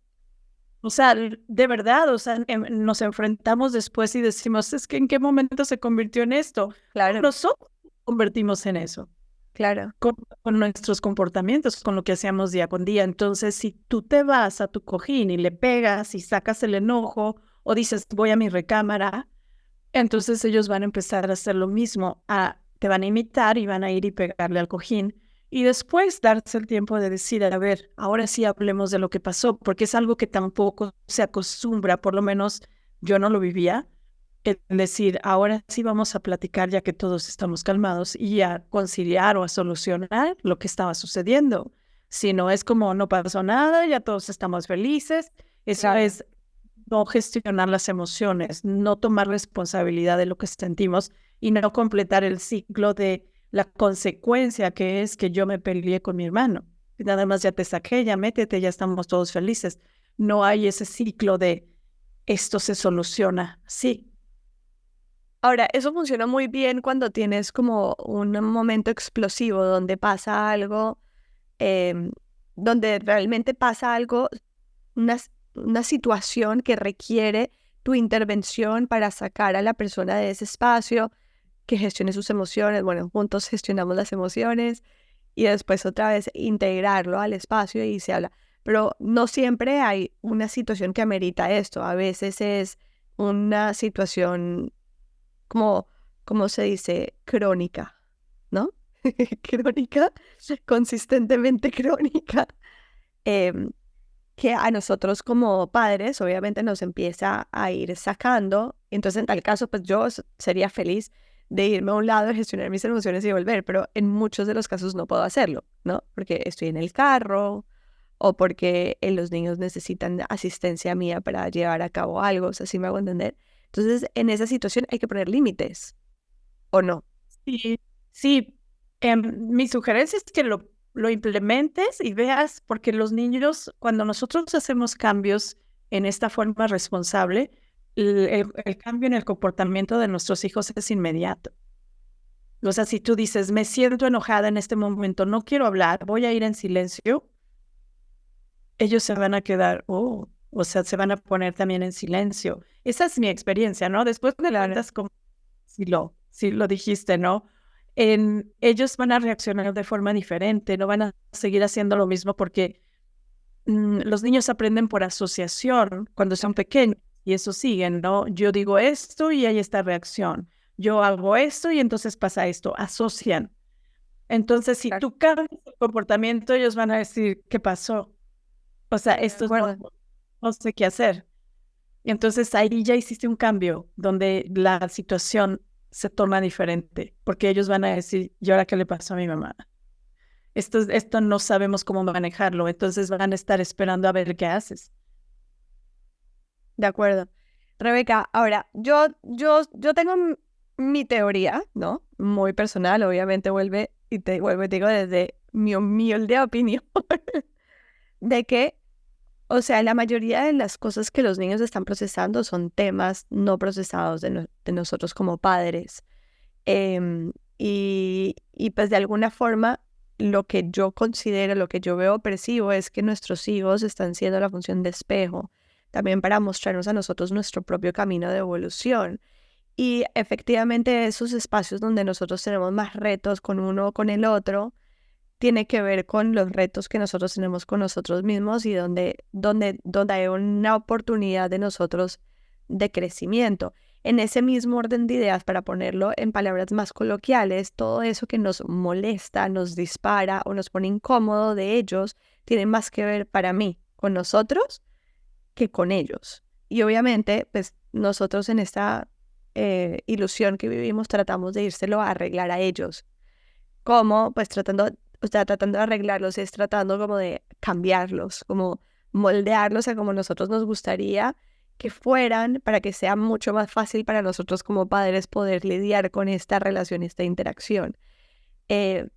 O sea, de verdad, o sea, nos enfrentamos después y decimos, es que ¿en qué momento se convirtió en esto? Claro, Nosotros nos convertimos en eso, claro. con nuestros comportamientos, con lo que hacíamos día con día. Entonces, si tú te vas a tu cojín y le pegas y sacas el enojo o dices, voy a mi recámara, entonces ellos van a empezar a hacer lo mismo, te van a imitar y van a ir y pegarle al cojín y después darse el tiempo de decir, a ver, ahora sí hablemos de lo que pasó, porque es algo que tampoco se acostumbra, por lo menos yo no lo vivía, el decir, ahora sí vamos a platicar ya que todos estamos calmados y a conciliar o a solucionar lo que estaba sucediendo. Si no es como no pasó nada, ya todos estamos felices, eso Claro. es no gestionar las emociones, no tomar responsabilidad de lo que sentimos y no completar el ciclo de la consecuencia que es que yo me peleé con mi hermano. Y nada más ya te saqué, ya métete, ya estamos todos felices. No hay ese ciclo de esto se soluciona. Sí, Ahora, eso funciona muy bien cuando tienes como un momento explosivo donde pasa algo, em, donde realmente pasa algo, una situación que requiere tu intervención para sacar a la persona de ese espacio, que gestione sus emociones. Bueno, juntos gestionamos las emociones y después otra vez integrarlo al espacio y se habla. Pero no siempre hay una situación que amerita esto. A veces es una situación como, como se dice, crónica, ¿no? Crónica, consistentemente crónica. Em, que a nosotros como padres obviamente nos empieza a ir sacando. Entonces en tal caso pues yo sería feliz de irme a un lado, gestionar mis emociones y volver, pero en muchos de los casos no puedo hacerlo, ¿no? Porque estoy en el carro o porque los niños necesitan asistencia mía para llevar a cabo algo, o sea, ¿sí me hago entender? Entonces en esa situación hay que poner límites, ¿o no? Sí, sí. Mi sugerencia es que lo implementes y veas, porque los niños, cuando nosotros hacemos cambios en esta forma responsable, el cambio en el comportamiento de nuestros hijos es inmediato. O sea, si tú dices, me siento enojada en este momento, no quiero hablar, voy a ir en silencio, ellos se van a quedar, o sea, se van a poner también en silencio. Esa es mi experiencia, ¿no? Después me cuentas como si lo dijiste, ¿no? Ellos van a reaccionar de forma diferente, no van a seguir haciendo lo mismo porque los niños aprenden por asociación cuando son pequeños y eso siguen, ¿no? Yo digo esto y hay esta reacción. Yo hago esto y entonces pasa esto. Asocian. Entonces, si tú cambias el comportamiento, ellos van a decir, ¿qué pasó? O sea, esto no sé qué hacer. Y entonces ahí ya hiciste un cambio donde la situación se torna diferente, porque ellos van a decir, ¿y ahora qué le pasó a mi mamá? Esto no sabemos cómo manejarlo, entonces van a estar esperando a ver qué haces. De acuerdo. Rebeca, ahora, yo tengo mi teoría, ¿no? Muy personal, obviamente vuelvo y te digo desde mi humilde opinión, de que, o sea, la mayoría de las cosas que los niños están procesando son temas no procesados de nosotros como padres. Y pues de alguna forma, lo que yo considero, lo que yo veo, percibo, es que nuestros hijos están siendo la función de espejo, también para mostrarnos a nosotros nuestro propio camino de evolución. Y efectivamente esos espacios donde nosotros tenemos más retos con uno o con el otro, tiene que ver con los retos que nosotros tenemos con nosotros mismos y donde hay una oportunidad de nosotros de crecimiento. En ese mismo orden de ideas, para ponerlo en palabras más coloquiales, todo eso que nos molesta, nos dispara o nos pone incómodo de ellos, tiene más que ver para mí con nosotros que con ellos. Y obviamente, pues nosotros en esta ilusión que vivimos tratamos de írselo a arreglar a ellos. ¿Cómo? Pues tratando de arreglarlos, es tratando como de cambiarlos, como moldearlos a como nosotros nos gustaría que fueran para que sea mucho más fácil para nosotros como padres poder lidiar con esta relación, esta interacción. Eh,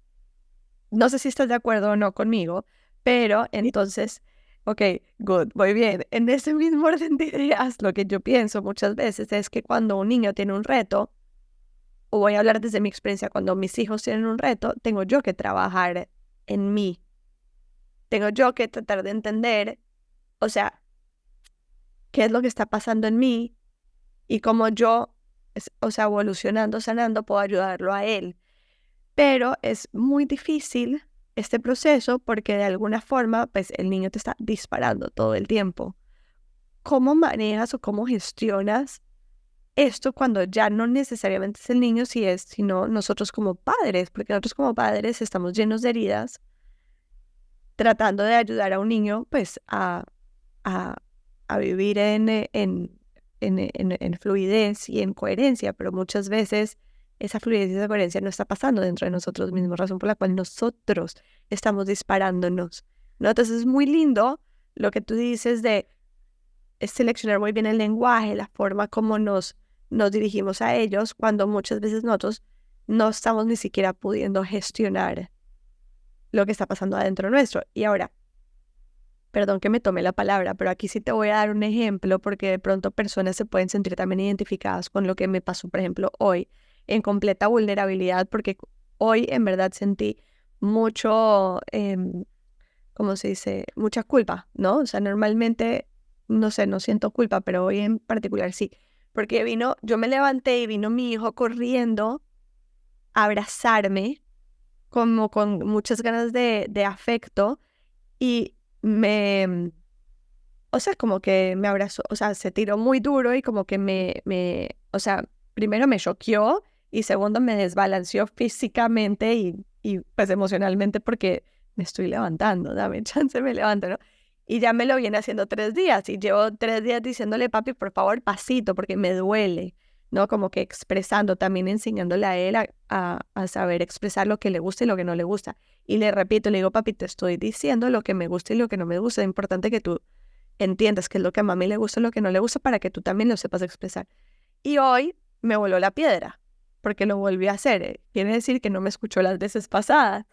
no sé si estás de acuerdo o no conmigo, pero entonces, ok, good, muy bien. En ese mismo orden de ideas, lo que yo pienso muchas veces es que cuando un niño tiene un reto, o voy a hablar desde mi experiencia, cuando mis hijos tienen un reto, tengo yo que trabajar en mí. Tengo yo que tratar de entender, o sea, qué es lo que está pasando en mí y cómo yo, o sea, evolucionando, sanando, puedo ayudarlo a él. Pero es muy difícil este proceso porque de alguna forma, pues el niño te está disparando todo el tiempo. ¿Cómo manejas o cómo gestionas esto cuando ya no necesariamente es el niño, sino nosotros como padres? Porque nosotros como padres estamos llenos de heridas tratando de ayudar a un niño pues a, a vivir en fluidez y en coherencia, pero muchas veces esa fluidez y esa coherencia no está pasando dentro de nosotros mismos, razón por la cual nosotros estamos disparándonos, ¿no? Entonces es muy lindo lo que tú dices de seleccionar muy bien el lenguaje, la forma como nos dirigimos a ellos, cuando muchas veces nosotros no estamos ni siquiera pudiendo gestionar lo que está pasando adentro nuestro. Y ahora, perdón que me tome la palabra, pero aquí sí te voy a dar un ejemplo porque de pronto personas se pueden sentir también identificadas con lo que me pasó, por ejemplo, hoy, en completa vulnerabilidad, porque hoy en verdad sentí mucho, ¿cómo se dice? Mucha culpa, ¿no? O sea, normalmente, no sé, no siento culpa, pero hoy en particular sí, porque yo me levanté y vino mi hijo corriendo a abrazarme, como con muchas ganas de afecto, y o sea, como que me abrazó, o sea, se tiró muy duro y como que o sea, primero me choqueó y segundo me desbalanceó físicamente y pues emocionalmente porque me estoy levantando, dame chance, me levanto, ¿no? Y ya me lo viene haciendo 3 días y llevo 3 días diciéndole, papi, por favor, pasito, porque me duele, ¿no? Como que expresando, también enseñándole a él a saber expresar lo que le gusta y lo que no le gusta. Y le repito, le digo, papi, te estoy diciendo lo que me gusta y lo que no me gusta. Es importante que tú entiendas qué es lo que a mami le gusta y lo que no le gusta para que tú también lo sepas expresar. Y hoy me voló la piedra, porque lo volví a hacer. Quiere decir que no me escuchó las veces pasadas.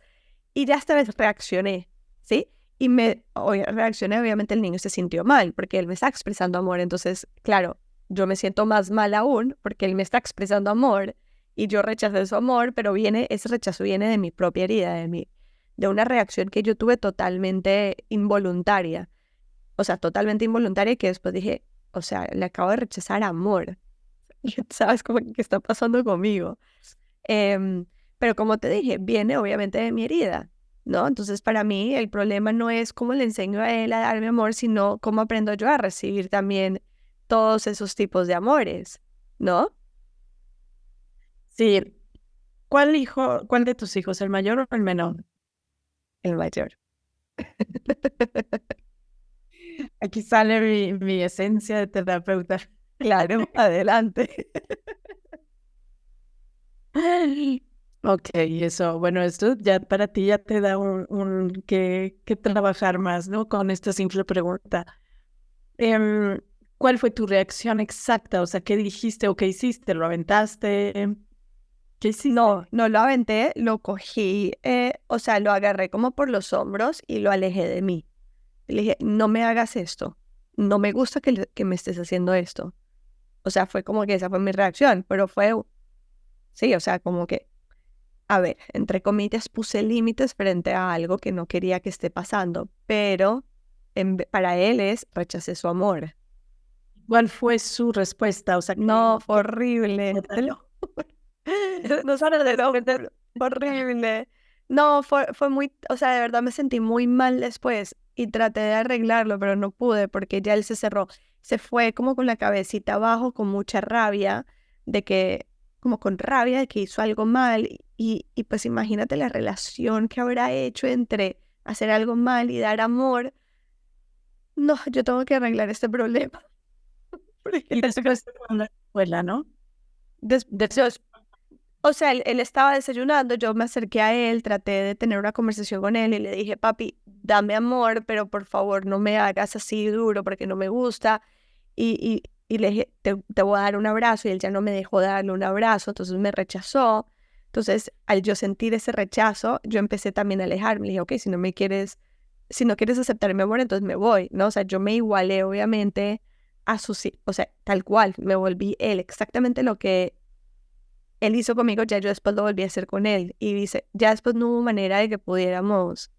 Y ya esta vez reaccioné, ¿sí? Y reaccioné, obviamente el niño se sintió mal, porque él me está expresando amor. Entonces, claro, yo me siento más mal aún, porque él me está expresando amor, y yo rechacé su amor, pero ese rechazo viene de mi propia herida, de una reacción que yo tuve totalmente involuntaria. O sea, totalmente involuntaria, que después dije, o sea, le acabo de rechazar amor. ¿Sabes cómo qué está pasando conmigo? Pero como te dije, viene obviamente de mi herida, ¿no? Entonces, para mí, el problema no es cómo le enseño a él a darme amor, sino cómo aprendo yo a recibir también todos esos tipos de amores, ¿no? Sí, ¿cuál de tus hijos, el mayor o el menor? El mayor. Aquí sale mi esencia de terapeuta. Claro, adelante. Ok, eso, bueno, esto ya para ti ya te da un que trabajar más, ¿no? Con esta simple pregunta. Em, ¿Cuál fue tu reacción exacta? O sea, ¿qué dijiste o qué hiciste? ¿Lo aventaste? ¿Qué hiciste? No lo aventé, lo cogí, o sea, lo agarré como por los hombros y lo alejé de mí. Le dije, no me hagas esto, no me gusta que me estés haciendo esto. O sea, fue como que esa fue mi reacción, pero sí, o sea, como que, a ver, entre comillas, puse límites frente a algo que no quería que esté pasando, pero para él rechacé su amor. ¿Cuál fue su respuesta? O sea, No, fue horrible. No sabes de dónde, fue horrible. No, fue muy, o sea, de verdad me sentí muy mal después y traté de arreglarlo, pero no pude porque ya él se cerró. Se fue como con la cabecita abajo, con mucha rabia, como con rabia de que hizo algo mal. Y pues imagínate la relación que habrá hecho entre hacer algo mal y dar amor. No, yo tengo que arreglar este problema. y después fue a la escuela, ¿no? Después, o sea, él estaba desayunando, yo me acerqué a él, traté de tener una conversación con él y le dije, papi, dame amor, pero por favor no me hagas así duro porque no me gusta. Y le dije, te voy a dar un abrazo y él ya no me dejó darle un abrazo, entonces me rechazó. Entonces, al yo sentir ese rechazo, yo empecé también a alejarme. Le dije, ok, si no quieres aceptar mi amor, entonces me voy, ¿no? O sea, yo me igualé obviamente o sea, tal cual, me volví él, exactamente lo que él hizo conmigo, ya yo después lo volví a hacer con él. Y dice, ya después no hubo manera de que pudiéramos,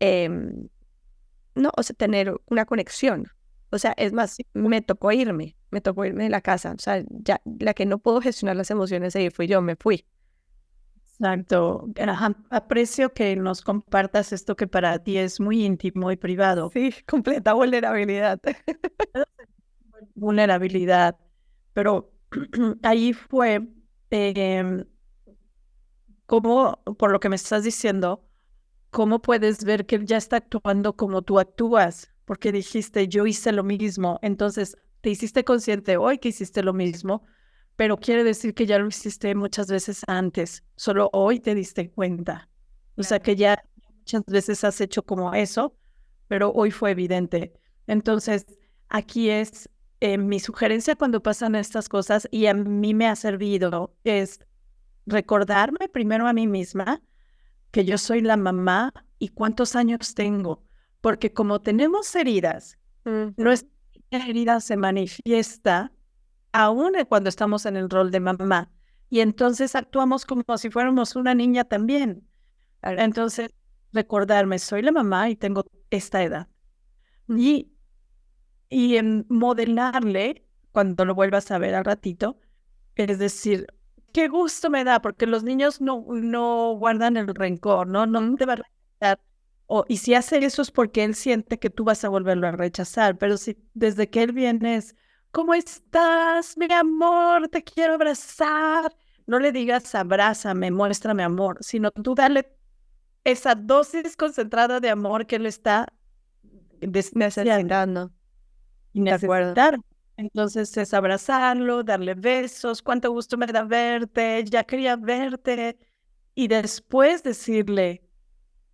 no, o sea, tener una conexión. O sea, es más, me tocó irme de la casa. O sea, ya la que no pudo gestionar las emociones ahí fui yo, me fui. Exacto. Ajá, aprecio que nos compartas esto que para ti es muy íntimo y privado. Sí, completa vulnerabilidad. Vulnerabilidad. Pero ahí fue em, cómo, por lo que me estás diciendo, cómo puedes ver que él ya está actuando como tú actúas, porque dijiste, yo hice lo mismo. Entonces, te hiciste consciente hoy que hiciste lo mismo, pero quiere decir que ya lo hiciste muchas veces antes, solo hoy te diste cuenta. O sea que ya muchas veces has hecho como eso, pero hoy fue evidente. Entonces, aquí es mi sugerencia cuando pasan estas cosas y a mí me ha servido, es recordarme primero a mí misma que yo soy la mamá y cuántos años tengo, porque como tenemos heridas, nuestra herida se manifiesta aún cuando estamos en el rol de mamá. Y entonces actuamos como si fuéramos una niña también. Entonces, recordarme, soy la mamá y tengo esta edad. Y, modelarle, cuando lo vuelvas a ver al ratito, es decir, qué gusto me da, porque los niños no guardan el rencor, no te va a rechazar. Y si hace eso es porque él siente que tú vas a volverlo a rechazar, pero si desde que él viene es, ¿cómo estás, mi amor? Te quiero abrazar. No le digas abrázame, muéstrame amor, sino tú dale esa dosis concentrada de amor que él está Necesitando. y De acuerdo. necesitar. Entonces es abrazarlo, darle besos, cuánto gusto me da verte, ya quería verte. Y después decirle,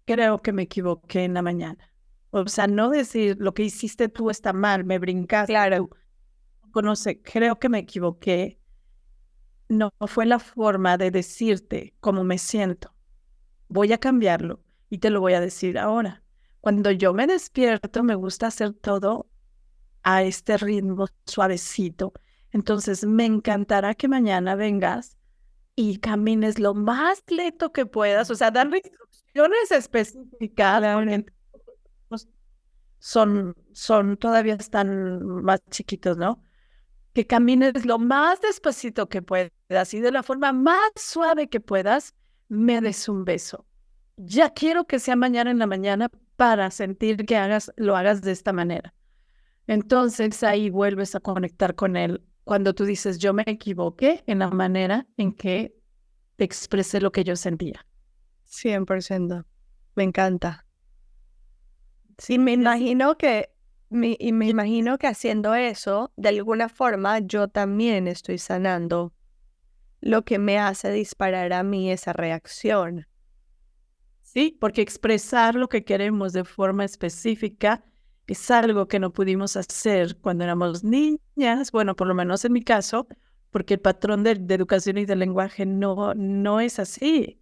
creo que me equivoqué en la mañana. O sea, no decir, lo que hiciste tú está mal, me brincaste. Claro. Conoce, creo que me equivoqué. No fue la forma de decirte cómo me siento. Voy a cambiarlo y te lo voy a decir ahora. Cuando yo me despierto, me gusta hacer todo a este ritmo suavecito. Entonces, me encantará que mañana vengas y camines lo más lento que puedas, o sea, darle instrucciones específicas. Pues, todavía están más chiquitos, ¿no? Que camines lo más despacito que puedas y de la forma más suave que puedas, me des un beso. Ya quiero que sea mañana en la mañana para sentir que lo hagas de esta manera. Entonces ahí vuelves a conectar con él cuando tú dices, yo me equivoqué en la manera en que te expresé lo que yo sentía. 100%. Me encanta. Sí, Y me imagino que haciendo eso, de alguna forma, yo también estoy sanando lo que me hace disparar a mí esa reacción. sí, porque expresar lo que queremos de forma específica es algo que no pudimos hacer cuando éramos niñas, bueno, por lo menos en mi caso, porque el patrón de educación y de lenguaje no es así,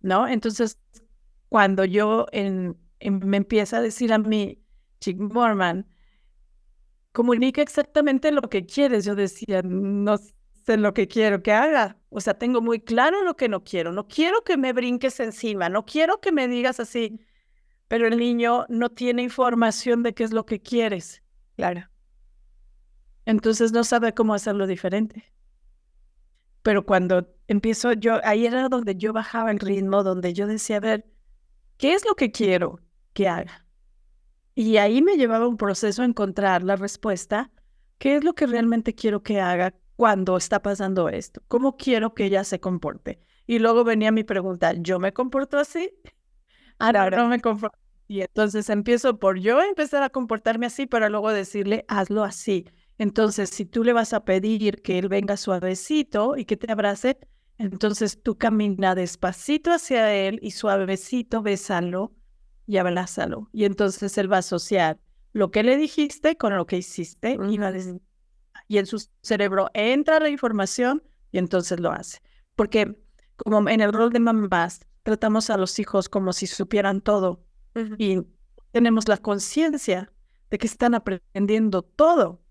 ¿no? Entonces, cuando me empieza a decir a mí, Chick Morman, comunica exactamente lo que quieres. Yo decía, no sé lo que quiero que haga. O sea, tengo muy claro lo que no quiero. No quiero que me brinques encima. No quiero que me digas así. Pero el niño no tiene información de qué es lo que quieres. Claro. Entonces no sabe cómo hacerlo diferente. Pero cuando empiezo ahí era donde yo bajaba el ritmo, donde yo decía, a ver, ¿qué es lo que quiero que haga? Y ahí me llevaba un proceso a encontrar la respuesta. ¿Qué es lo que realmente quiero que haga cuando está pasando esto? ¿Cómo quiero que ella se comporte? Y luego venía mi pregunta, ¿yo me comporto así? No me comporto. Y entonces empiezo por yo empezar a comportarme así para luego decirle, hazlo así. Entonces, si tú le vas a pedir que él venga suavecito y que te abrace, entonces tú camina despacito hacia él y suavecito bésalo y abrázalo. Y entonces él va a asociar lo que le dijiste con lo que hiciste y en su cerebro entra la información y entonces lo hace. Porque como en el rol de mamás, tratamos a los hijos como si supieran todo y tenemos la conciencia de que están aprendiendo todo.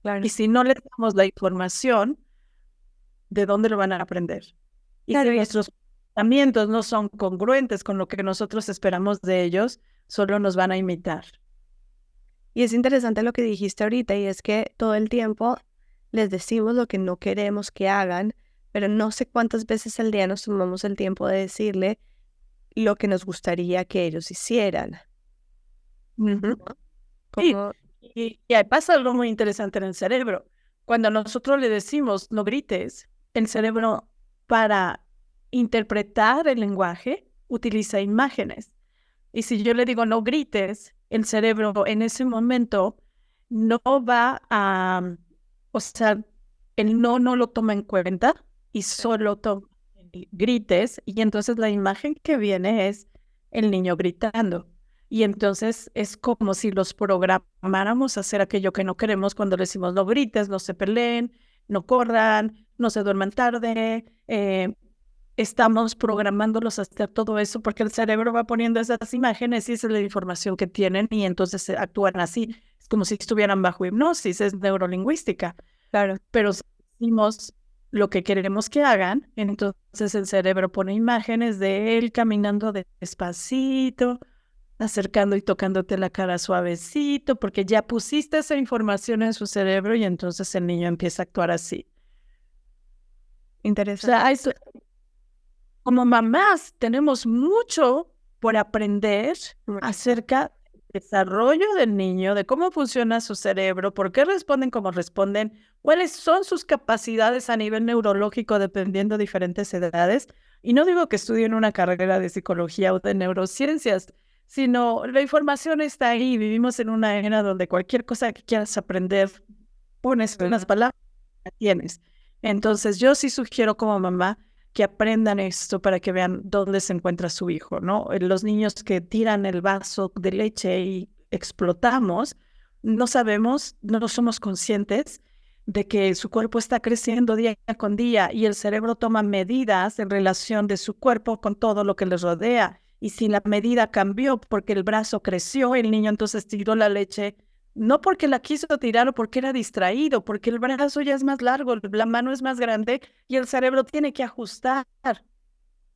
Claro. Y si no les damos la información, ¿de dónde lo van a aprender? Y Claro, si nuestros pensamientos no son congruentes con lo que nosotros esperamos de ellos, solo nos van a imitar. Y es interesante lo que dijiste ahorita, y es que todo el tiempo les decimos lo que no queremos que hagan, pero no sé cuántas veces al día nos tomamos el tiempo de decirle lo que nos gustaría que ellos hicieran. Sí, Como, y ahí pasa algo muy interesante en el cerebro. Cuando nosotros le decimos no grites, el cerebro para interpretar el lenguaje utiliza imágenes. Y si yo le digo no grites, el cerebro en ese momento no va a, o sea, el no lo toma en cuenta y solo toma grites y entonces la imagen que viene es el niño gritando. Y entonces es como si los programáramos a hacer aquello que no queremos cuando le decimos no grites, no se peleen, no corran, no se duerman tarde, estamos programándolos a hacer todo eso porque el cerebro va poniendo esas imágenes y esa es la información que tienen y entonces actúan así. Es como si estuvieran bajo hipnosis, es neurolingüística. claro, Pero si decimos lo que queremos que hagan, entonces el cerebro pone imágenes de él caminando despacito, acercando y tocándote la cara suavecito, porque ya pusiste esa información en su cerebro y entonces el niño empieza a actuar así. O interesante. sea, como mamás tenemos mucho por aprender acerca del desarrollo del niño, de cómo funciona su cerebro, por qué responden como responden, cuáles son sus capacidades a nivel neurológico dependiendo de diferentes edades. Y no digo que estudien una carrera de psicología o de neurociencias, sino la información está ahí. Vivimos en una era donde cualquier cosa que quieras aprender, pones unas palabras, la tienes. Entonces, yo sí sugiero como mamá que aprendan esto para que vean dónde se encuentra su hijo, ¿no? Los niños que tiran el vaso de leche y explotamos, no sabemos, no somos conscientes de que su cuerpo está creciendo día con día y el cerebro toma medidas en relación de su cuerpo con todo lo que les rodea. Y si la medida cambió porque el brazo creció, el niño entonces tiró la leche, no porque la quiso tirar o porque era distraído, porque el brazo ya es más largo, la mano es más grande y el cerebro tiene que ajustar.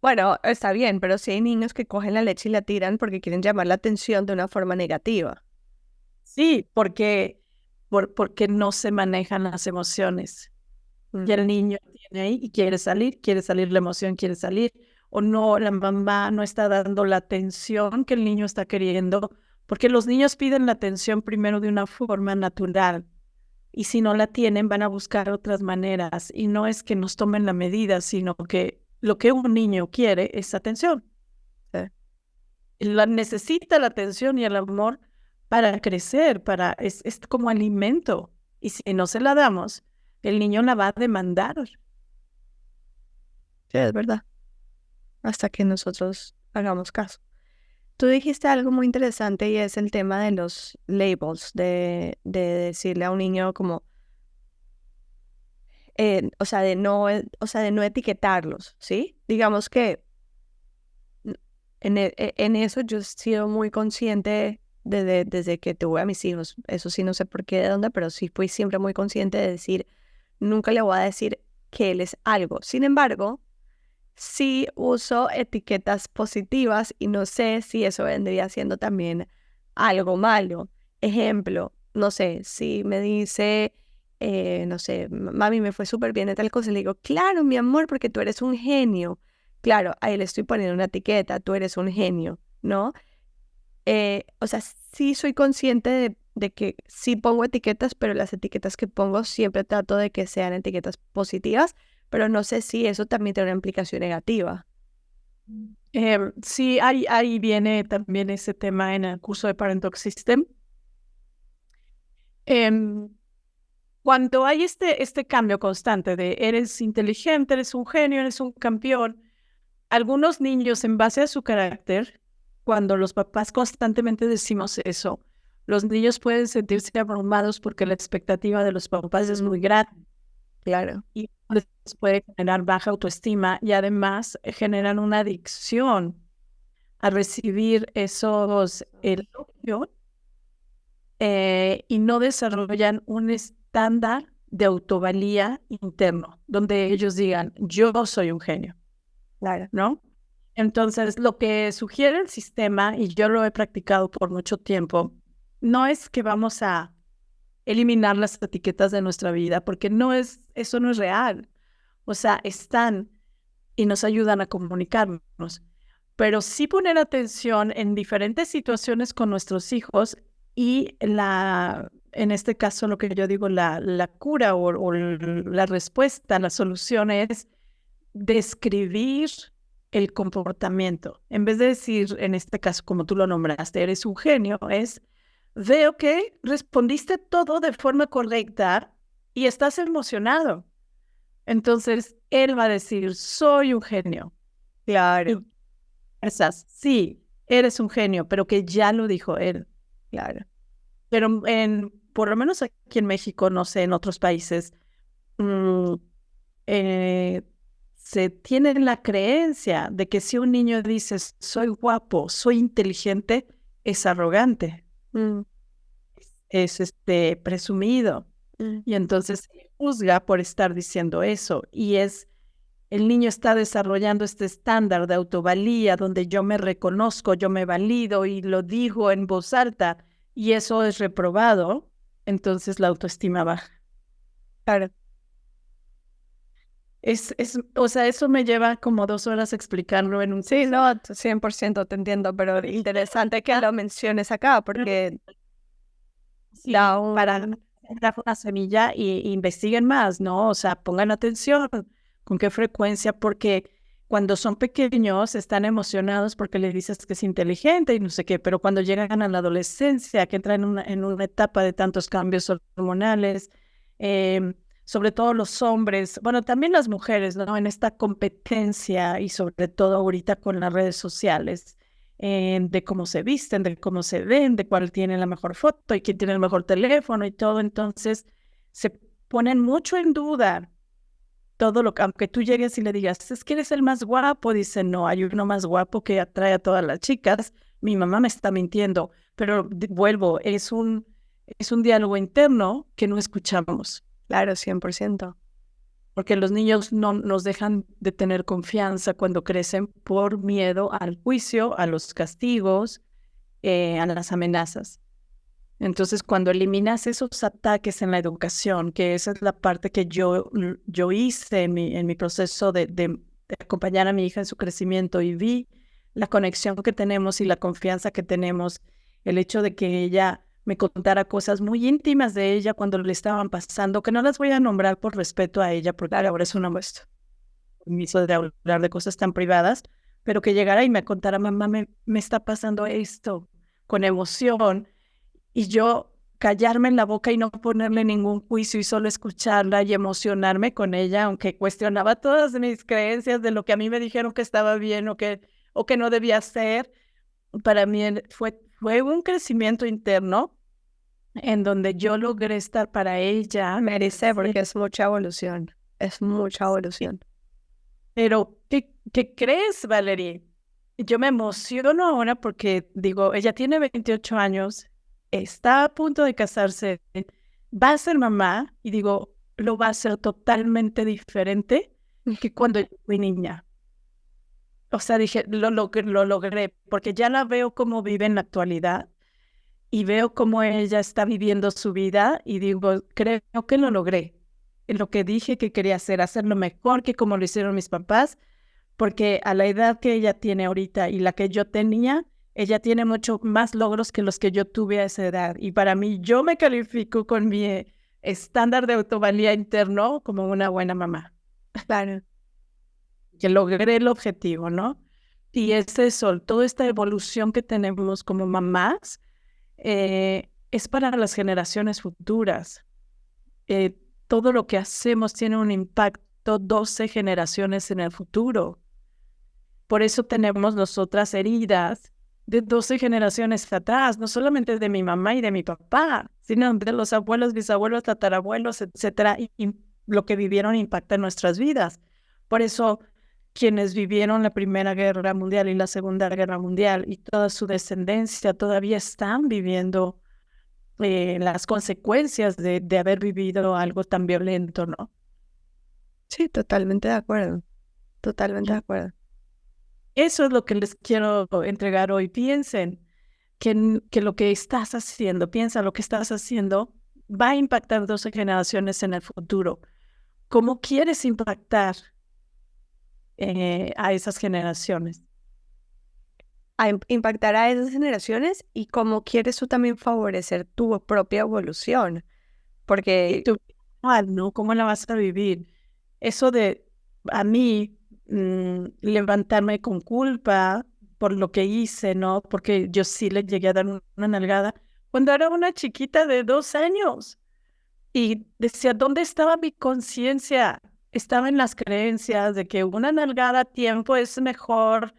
Bueno, está bien, pero sí hay niños que cogen la leche y la tiran porque quieren llamar la atención de una forma negativa. Sí, porque no se manejan las emociones. Y el niño tiene ahí y quiere salir la emoción, quiere salir, o no, la mamá no está dando la atención que el niño está queriendo, porque los niños piden la atención primero de una forma natural, y si no la tienen van a buscar otras maneras, y no es que nos tomen la medida, sino que lo que un niño quiere es atención. Sí. Necesita la atención y el amor para crecer, es como alimento, y si no se la damos, el niño la va a demandar. Sí, es verdad. Hasta que nosotros hagamos caso. Tú dijiste algo muy interesante y es el tema de los labels, de decirle a un niño como, o sea, de no etiquetarlos, ¿sí? Digamos que en eso yo he sido muy consciente desde que tuve a mis hijos. Eso sí, no sé por qué, de dónde, pero sí fui siempre muy consciente de decir, nunca le voy a decir que él es algo. Sin embargo, sí uso etiquetas positivas y no sé si eso vendría siendo también algo malo. Ejemplo, no sé, si me dice, no sé, mami, me fue súper bien en tal cosa, le digo, claro, mi amor, porque tú eres un genio. Claro, ahí le estoy poniendo una etiqueta, tú eres un genio, ¿no? O sea, sí soy consciente de que sí pongo etiquetas, pero las etiquetas que pongo siempre trato de que sean etiquetas positivas, pero no sé si eso también tiene una implicación negativa. Sí, ahí viene también ese tema en el curso de Parent Talk System. Em, Cuando hay este cambio constante de eres inteligente, eres un genio, eres un campeón, algunos niños en base a su carácter, cuando los papás constantemente decimos eso, los niños pueden sentirse abrumados porque la expectativa de los papás es muy grande. Claro. Y les puede generar baja autoestima y además generan una adicción a recibir esos elogios y no desarrollan un estándar de autovalía interno, donde ellos digan, yo soy un genio, Claro. ¿no? Entonces, lo que sugiere el sistema, y yo lo he practicado por mucho tiempo, no es que vamos a eliminar las etiquetas de nuestra vida, porque eso no es real. O sea, están y nos ayudan a comunicarnos, pero sí poner atención en diferentes situaciones con nuestros hijos y en este caso lo que yo digo, la cura o la respuesta, la solución es describir el comportamiento. En vez de decir, en este caso, como tú lo nombraste, eres un genio, veo que respondiste todo de forma correcta y estás emocionado. Entonces, él va a decir, soy un genio. Claro. Sí, eres un genio, pero que ya lo dijo él. Claro. Pero por lo menos aquí en México, no sé, en otros países, mm, eh, se tiene la creencia de que si un niño dice, soy guapo, soy inteligente, es arrogante, Mm, es presumido. Y entonces se juzga por estar diciendo eso. El niño está desarrollando este estándar de autovalía donde yo me reconozco, yo me valido y lo digo en voz alta y eso es reprobado, entonces la autoestima baja. claro. O sea, eso me lleva como 2 horas explicarlo en un Sí, curso. no, 100% te entiendo, pero interesante que lo menciones acá porque Sí, da un... para dar una semilla y investiguen más, ¿no? O sea, pongan atención con qué frecuencia, porque cuando son pequeños están emocionados porque le dices que es inteligente y no sé qué, pero cuando llegan a la adolescencia, que entran en una etapa de tantos cambios hormonales, sobre todo los hombres, bueno, también las mujeres, ¿no? En esta competencia y sobre todo ahorita con las redes sociales, de cómo se visten, de cómo se ven, de cuál tiene la mejor foto y quién tiene el mejor teléfono y todo, entonces se ponen mucho en duda todo lo que, aunque tú llegues y le digas, es que eres el más guapo, dice, no, hay uno más guapo que atrae a todas las chicas, mi mamá me está mintiendo, pero vuelvo, es un diálogo interno que no escuchamos. Claro, 100%. Porque los niños no nos dejan de tener confianza cuando crecen por miedo al juicio, a los castigos, a las amenazas. Entonces, cuando eliminas esos ataques en la educación, que esa es la parte que yo hice en mi proceso de acompañar a mi hija en su crecimiento y vi la conexión que tenemos y la confianza que tenemos, el hecho de que ella me contara cosas muy íntimas de ella cuando le estaban pasando, que no las voy a nombrar por respeto a ella, porque ahora es una muestra permiso de hablar de cosas tan privadas, pero que llegara y me contara, mamá, me está pasando esto, con emoción, y yo callarme en la boca y no ponerle ningún juicio y solo escucharla y emocionarme con ella, aunque cuestionaba todas mis creencias de lo que a mí me dijeron que estaba bien o que no debía hacer. Para mí fue un crecimiento interno en donde yo logré estar para ella. Merece porque es mucha evolución. Es mucha evolución. Pero, ¿qué crees, Valerie? Yo me emociono ahora porque, digo, ella tiene 28 años, está a punto de casarse, va a ser mamá, y digo, lo va a hacer totalmente diferente que cuando yo fui niña. O sea, dije, lo logré, porque ya la veo cómo vive en la actualidad y veo cómo ella está viviendo su vida y digo, creo que lo logré. En lo que dije que quería hacerlo mejor que como lo hicieron mis papás, porque a la edad que ella tiene ahorita y la que yo tenía, ella tiene mucho más logros que los que yo tuve a esa edad. Y para mí, yo me califico con mi estándar de autovalía interno como una buena mamá. Claro. Que logré el objetivo, ¿no? Y es eso, toda esta evolución que tenemos como mamás es para las generaciones futuras. Todo lo que hacemos tiene un impacto 12 generaciones en el futuro. Por eso tenemos nosotras heridas de 12 generaciones atrás, no solamente de mi mamá y de mi papá, sino de los abuelos, bisabuelos, tatarabuelos, etcétera, y lo que vivieron impacta en nuestras vidas. Por eso, quienes vivieron la Primera Guerra Mundial y la Segunda Guerra Mundial y toda su descendencia todavía están viviendo las consecuencias de haber vivido algo tan violento, ¿no? Sí, totalmente de acuerdo. Totalmente de acuerdo. Eso es lo que les quiero entregar hoy. Piensen que lo que estás haciendo, piensa lo que estás haciendo, va a impactar 12 generaciones en el futuro. ¿Cómo quieres impactar a esas generaciones? A impactar a esas generaciones y cómo quieres tú también favorecer tu propia evolución. Porque tú, ¿no? ¿Cómo la vas a vivir? Eso de a mí levantarme con culpa por lo que hice, ¿no? Porque yo sí le llegué a dar una nalgada cuando era una chiquita de 2 años. Y decía, ¿dónde estaba mi conciencia? Estaba en las creencias de que una nalgada a tiempo es mejor.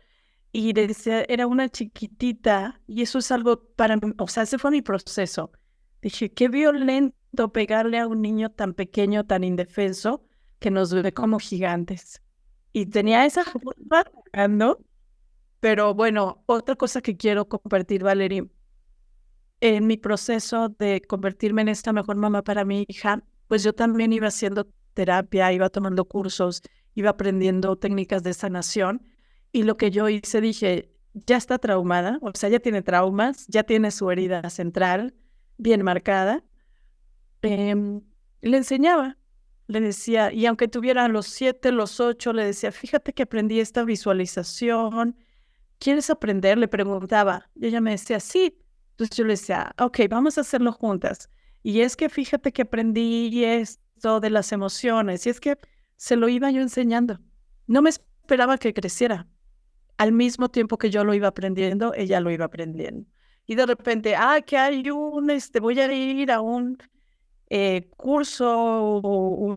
Y decía, era una chiquitita. Y eso es algo para mí, o sea, ese fue mi proceso. Dije, qué violento pegarle a un niño tan pequeño, tan indefenso, que nos ve como gigantes. Y tenía esa culpa, ¿no? Pero bueno, otra cosa que quiero compartir, Valerie, en mi proceso de convertirme en esta mejor mamá para mi hija, pues yo también iba haciendo terapia, iba tomando cursos, iba aprendiendo técnicas de sanación. Y lo que yo hice, dije, ya está traumada, o sea, ya tiene traumas, ya tiene su herida central bien marcada. Le enseñaba, le decía, y aunque tuviera los 7, los 8, le decía, fíjate que aprendí esta visualización, ¿quieres aprender? Le preguntaba, y ella me decía, sí. Entonces yo le decía, ok, vamos a hacerlo juntas. Y es que fíjate que aprendí esto de las emociones, y es que se lo iba yo enseñando. No me esperaba que creciera. Al mismo tiempo que yo lo iba aprendiendo, ella lo iba aprendiendo. Y de repente, que hay voy a ir a un curso o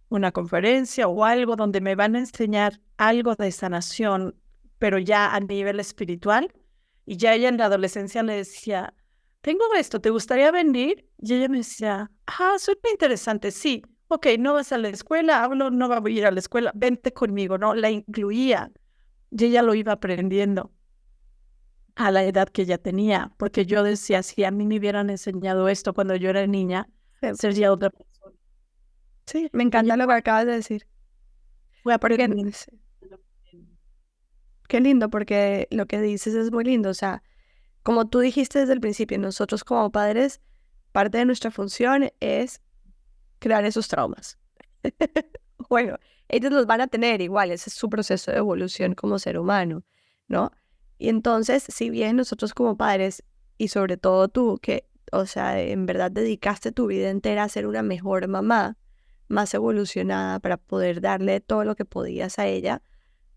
una conferencia o algo donde me van a enseñar algo de sanación, pero ya a nivel espiritual. Y ya ella en la adolescencia le decía, tengo esto, ¿te gustaría venir? Y ella me decía, suena interesante, sí. Ok, no vas a la escuela, no va a ir a la escuela, vente conmigo, ¿no? La incluía y ella lo iba aprendiendo a la edad que ella tenía, porque yo decía, si a mí me hubieran enseñado esto cuando yo era niña, sería otra persona. Sí, me encanta lo que acabas de decir. Fue aprendiendo. Qué lindo, porque lo que dices es muy lindo. O sea, como tú dijiste desde el principio, nosotros como padres, parte de nuestra función es crear esos traumas. Bueno, ellos los van a tener igual, ese es su proceso de evolución como ser humano, ¿no? Y entonces, si bien nosotros como padres, y sobre todo tú, que, o sea, en verdad dedicaste tu vida entera a ser una mejor mamá, más evolucionada para poder darle todo lo que podías a ella,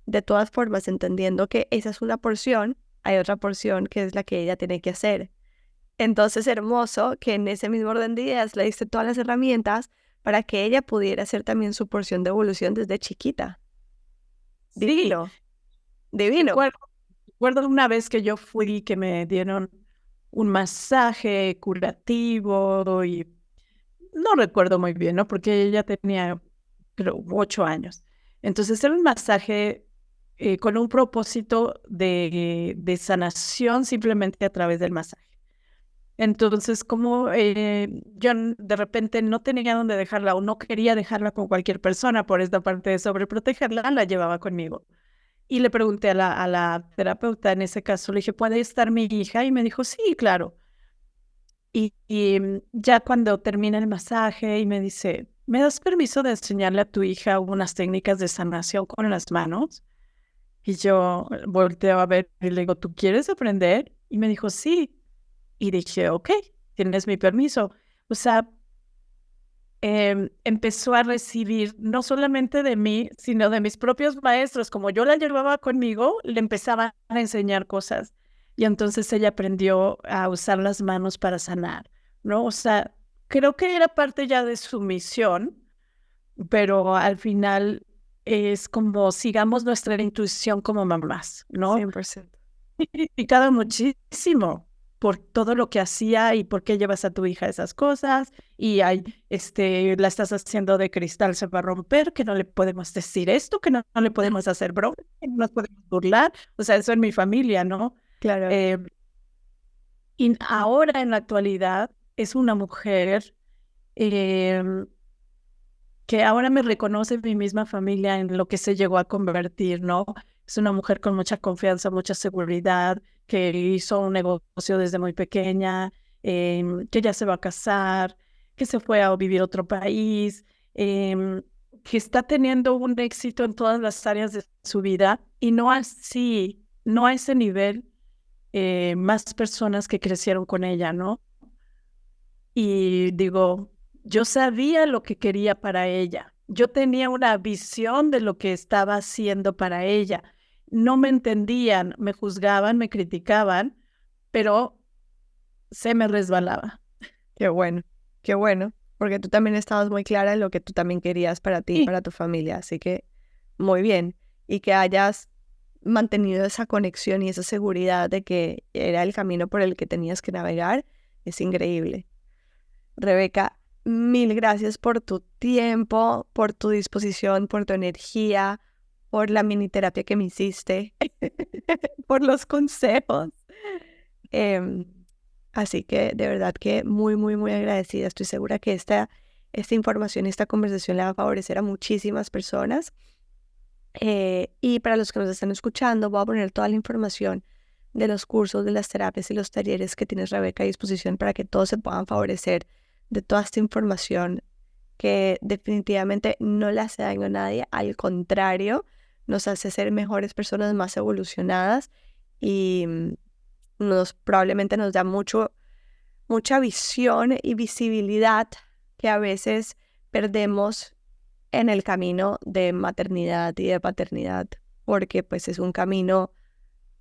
de todas formas, entendiendo que esa es una porción, hay otra porción que es la que ella tiene que hacer. Entonces, hermoso que en ese mismo orden de ideas le diste todas las herramientas para que ella pudiera hacer también su porción de evolución desde chiquita. Divino, Sí, divino. recuerdo una vez que yo fui, que me dieron un masaje curativo y no recuerdo muy bien, ¿no? Porque ella tenía, creo, 8 años. Entonces era un masaje con un propósito de sanación simplemente a través del masaje. Entonces, como yo de repente no tenía dónde dejarla o no quería dejarla con cualquier persona por esta parte de sobreprotegerla, la llevaba conmigo. Y le pregunté a la terapeuta, en ese caso, le dije, ¿puede estar mi hija? Y me dijo, sí, claro. Y ya cuando termina el masaje y me dice, ¿me das permiso de enseñarle a tu hija unas técnicas de sanación con las manos? Y yo volteo a ver y le digo, ¿tú quieres aprender? Y me dijo, sí. Y dije, ok, tienes mi permiso. O sea, empezó a recibir no solamente de mí, sino de mis propios maestros. Como yo la llevaba conmigo, le empezaba a enseñar cosas. Y entonces ella aprendió a usar las manos para sanar, ¿no? O sea, creo que era parte ya de su misión, pero al final es como sigamos nuestra intuición como mamás, ¿no? 100%. He criticado muchísimo por todo lo que hacía y por qué llevas a tu hija a esas cosas y la estás haciendo de cristal, se va a romper, que no le podemos decir esto, que no le podemos hacer broma, que no nos podemos burlar, o sea, eso en mi familia, ¿no? Claro. Y ahora en la actualidad es una mujer em, que ahora me reconoce mi misma familia en lo que se llegó a convertir, ¿no? Es una mujer con mucha confianza, mucha seguridad, que hizo un negocio desde muy pequeña, que ya se va a casar, que se fue a vivir a otro país, que está teniendo un éxito en todas las áreas de su vida y no así, no a ese nivel, más personas que crecieron con ella, ¿no? Y digo, yo sabía lo que quería para ella. Yo tenía una visión de lo que estaba haciendo para ella. No me entendían, me juzgaban, me criticaban, pero se me resbalaba. Qué bueno, porque tú también estabas muy clara en lo que tú también querías para ti y Sí, para tu familia, así que muy bien. Y que hayas mantenido esa conexión y esa seguridad de que era el camino por el que tenías que navegar, es increíble. Rebeca, mil gracias por tu tiempo, por tu disposición, por tu energía, por la mini terapia que me hiciste, por los consejos. Em, Así que de verdad que muy, muy, muy agradecida. Estoy segura que esta información y esta conversación le va a favorecer a muchísimas personas. Y para los que nos están escuchando, voy a poner toda la información de los cursos, de las terapias y los talleres que tienes, Rebeca, a disposición para que todos se puedan favorecer de toda esta información que definitivamente no le hace daño a nadie, al contrario, nos hace ser mejores personas, más evolucionadas y probablemente nos da mucha visión y visibilidad que a veces perdemos en el camino de maternidad y de paternidad, porque pues es un camino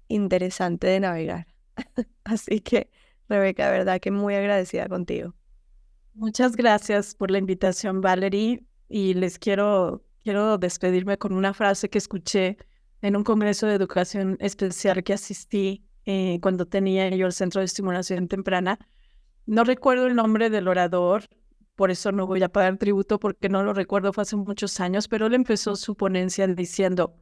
interesante de navegar. Así que, Rebeca, de verdad que muy agradecida contigo. Muchas gracias por la invitación, Valerie, y les quiero despedirme con una frase que escuché en un congreso de educación especial que asistí cuando tenía yo el Centro de Estimulación Temprana. No recuerdo el nombre del orador, por eso no voy a pagar tributo porque no lo recuerdo, fue hace muchos años, pero él empezó su ponencia diciendo: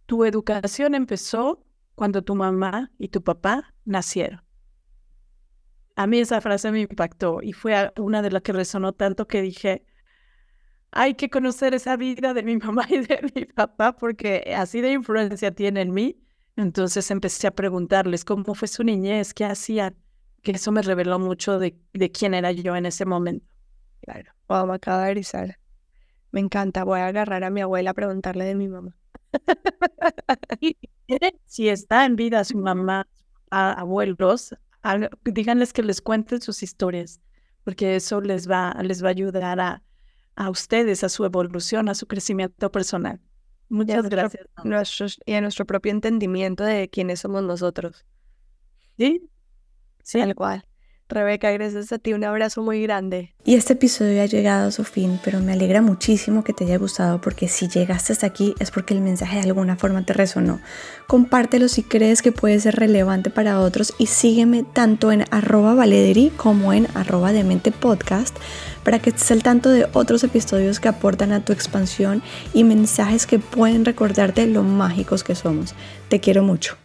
tu educación empezó cuando tu mamá y tu papá nacieron. A mí esa frase me impactó y fue una de las que resonó tanto que dije, hay que conocer esa vida de mi mamá y de mi papá porque así de influencia tiene en mí. Entonces empecé a preguntarles cómo fue su niñez, qué hacían, que eso me reveló mucho de quién era yo en ese momento. Claro, wow, me acaba de erizar. Me encanta, voy a agarrar a mi abuela a preguntarle de mi mamá. Y si está en vida su mamá, abuelos, díganles que les cuenten sus historias, porque eso les va a ayudar a ustedes, a su evolución, a su crecimiento personal. Muchas gracias. Y a nuestro propio entendimiento de quiénes somos nosotros. Sí, sí. Tal cual. Rebeca, gracias a ti, un abrazo muy grande. Y este episodio ha llegado a su fin, pero me alegra muchísimo que te haya gustado, porque si llegaste hasta aquí es porque el mensaje de alguna forma te resonó. Compártelo si crees que puede ser relevante para otros y sígueme tanto en @valederi como en @dementepodcast para que estés al tanto de otros episodios que aportan a tu expansión y mensajes que pueden recordarte lo mágicos que somos. Te quiero mucho.